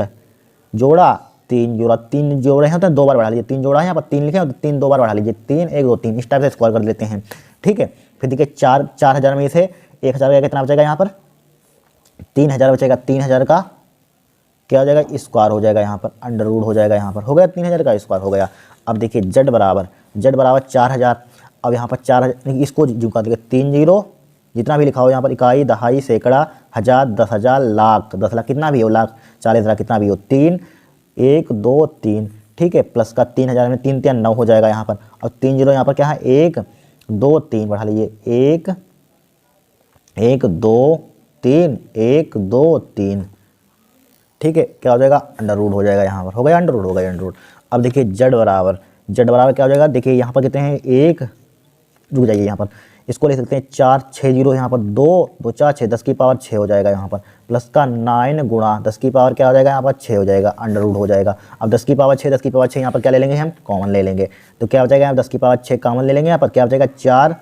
जोड़ा 3 जोड़ा, 3 जोड़े हैं तो 2 बार बढ़ा लीजिए, 3 जोड़ा है यहाँ पर 3 लिखे हैं तो 3 2 बार बढ़ा लीजिए, 3 1 2 3 इस टाइप से स्क्वायर कर लेते हैं, ठीक है। फिर देखिए 4000 में से 1000 का कितना बचेगा यहाँ पर 3000 बचेगा, 3000 का क्या हो जाएगा स्क्वायर हो जाएगा यहाँ पर, √, हो जाएगा यहाँ पर, हो गया 3000 का स्क्वायर हो गया। अब देखिए जेड बराबर 4000, अब यहाँ पर 4000 इसको झुका देखिए 3 जीरो जितना भी लिखा हो यहाँ पर, इकाई दहाई सैकड़ा हज़ार 10,000 लाख, 10 लाख कितना भी हो, लाख 40,000 कितना भी हो, 3 1 2 3, ठीक है। प्लस का 3000 में 3 3 9 हो जाएगा यहाँ पर, और 3 जीरो यहाँ पर क्या है 1 2 3 बढ़ा लीजिए, 1 1 2 3 1 2 3, ठीक है। क्या हो जाएगा √, हो जाएगा यहाँ पर, हो गया √, हो गया √। अब देखिए जेड बराबर क्या हो जाएगा, देखिए यहाँ पर कितने हैं, एक, रुक जाइए यहाँ पर इसको ले सकते हैं 4 6 जीरो, यहाँ पर 2 2 4 6, 10 की पावर 6 हो जाएगा यहाँ पर, प्लस का 9 गुणा 10 की पावर क्या हो जाएगा यहाँ पर 6 हो जाएगा, अंडर रूट हो जाएगा। अब 10 की पावर 6 10 की पावर 6 यहाँ पर क्या ले लेंगे हम, कॉमन ले लेंगे, तो क्या हो जाएगा यहाँ 10 की पावर 6 कॉमन ले लेंगे, यहाँ पर क्या हो जाएगा 4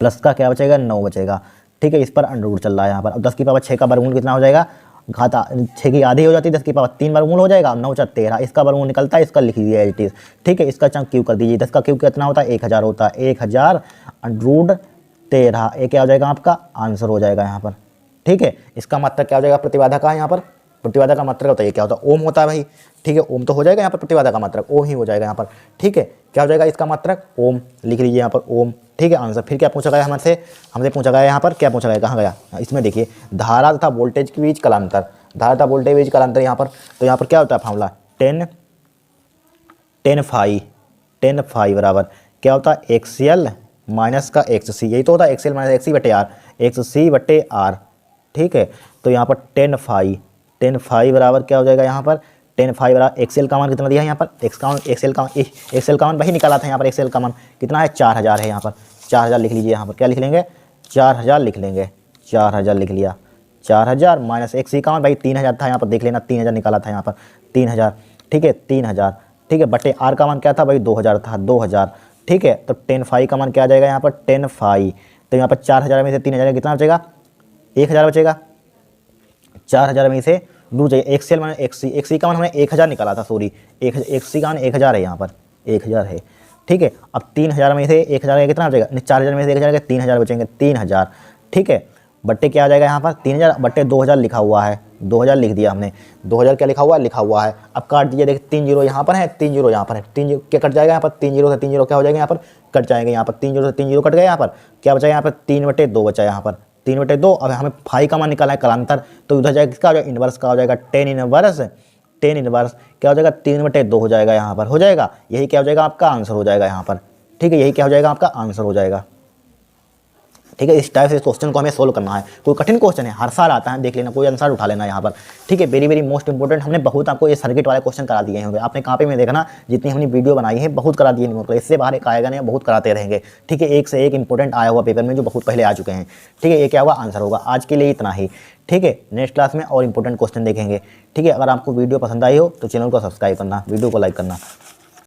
प्लस का क्या बचेगा 9 बचेगा। ठीक है, इस पर अंडर रूट चल रहा है यहाँ पर। अब 10 की पावर 6 का वर्गमूल कितना हो जाएगा, घात 6 की आधी हो जाती है, 10 की पावर 3 वर्गमूल हो जाएगा, 9 4 13, इसका वर्गमूल निकलता है, इसका लिख दीजिए एज इट इज। ठीक है, इसका चंक क्यू कर दीजिए, 10 का क्यू कितना होता है 1000 होता है, 1000 रूट 13, ये क्या हो जाएगा आपका आंसर हो जाएगा यहाँ पर। ठीक है, इसका मात्रक क्या हो जाएगा प्रतिबाधा का, यहाँ पर प्रतिबाधा का मात्रक होता है, ये क्या होता है ओम होता है भाई। ठीक है, ओम तो हो जाएगा यहाँ पर, प्रतिबाधा का मात्रक ओम ही हो जाएगा यहाँ पर। ठीक है, क्या हो जाएगा इसका मात्रक ओम, लिख लीजिए यहाँ पर ओम। ठीक है, आंसर। फिर क्या पूछा गया हमसे पूछा गया यहाँ पर, क्या पूछा गया, कहाँ गया, इसमें देखिए धारा तथा वोल्टेज के बीच कालांतर, धारा तथा वोल्टेज के बीच कालांतर यहाँ पर, तो यहाँ पर क्या होता है फॉर्मूला 10 फाई बराबर क्या होता है एक्सएल माइनस का एक्स सी, यही तो होता है एक्सएल माइनस एक्स सी बटे आर, एक्स सी बटे आर। ठीक है, तो यहाँ पर 10 फाई बराबर क्या हो जाएगा यहाँ पर, 10 फाई बराबर एक्सएल का मान कितना दिया है यहाँ पर, एक्सएल का मान वही निकाला था यहाँ पर, एक्सएल का मान कितना है 4000 है यहाँ पर, 4000 लिख लीजिए यहाँ पर, क्या लिख लेंगे 4000 लिख लेंगे, 4000 लिख लिया, 4000 माइनस एक्स सी का मान भाई 3000 था यहाँ पर, देख लेना 3000 निकाला था यहाँ पर 3000। ठीक है 3000, ठीक है, बटे आर का मान क्या था भाई 2000 था, 2000। ठीक है, तो 10 फाई का मान क्या आ जाएगा यहाँ पर 10 फाई, तो यहाँ पर 4000 में से 3000 कितना बचेगा 1000 बचेगा, 4000 में से दूर जाइए एक्सएल माने एक्सी का मान हमने 1000 निकाला था, सॉरी एक्सी का मान 1000 है यहाँ पर, 1000 है। ठीक है, अब 3000 में से 1000 का कितना बचेगा, 4000 में से 1000 का 3000 बचेंगे, 3000। ठीक है, बट्टे क्या आ जाएगा यहाँ पर 3000 बट्टे 2000 लिखा हुआ है, 2000 लिख दिया हमने, 2000 क्या लिखा हुआ है, लिखा हुआ है। अब काट दीजिए, देखिए 3 जीरो यहाँ पर है, 3 जीरो यहाँ पर है, 3 जीरो क्या कट जाएगा यहाँ पर, 3 जीरो से 3 जीरो क्या हो जाएगा यहाँ पर कट जाएंगे, यहाँ पर 3 जीरो से 3 जीरो कट गए, यहाँ पर क्या बचा यहाँ पर 3/2 बचा यहाँ पर, 3/2। अब हमें फाई का मान निकालना है कालांतर, तो उधर जाएगा किसका हो जाएगा इनवर्स का हो जाएगा, 10 इनवर्स क्या हो जाएगा 3/2 हो जाएगा यहाँ पर, हो जाएगा, यही क्या हो जाएगा आपका आंसर हो जाएगा यहाँ पर। ठीक है, यही क्या हो जाएगा आपका आंसर हो जाएगा। ठीक है, इस टाइप से इस क्वेश्चन को हमें सोल्व करना है। कोई कठिन क्वेश्चन है हर साल आता है, देख लेना, कोई आंसर उठा लेना यहाँ पर। ठीक है, वेरी वेरी मोस्ट इंपॉर्टेंट, हमने बहुत आपको ये सर्किट वाले क्वेश्चन करा दिए होंगे, आपने कहाँ पे में देखना, जितनी हमने वीडियो बनाई है बहुत करा दिए नहीं, इससे बाहर एक आएगा नहीं, बहुत कराते रहेंगे। ठीक है, एक से एक इंपॉर्टेंट आया हुआ पेपर में जो बहुत पहले आ चुके हैं। ठीक है, ये क्या होगा आंसर होगा। आज के लिए इतना ही। ठीक है, नेक्स्ट क्लास में और इंपॉर्टेंट क्वेश्चन देखेंगे। ठीक है, अगर आपको वीडियो पसंद आई हो तो चैनल को सब्सक्राइब करना, वीडियो को लाइक करना।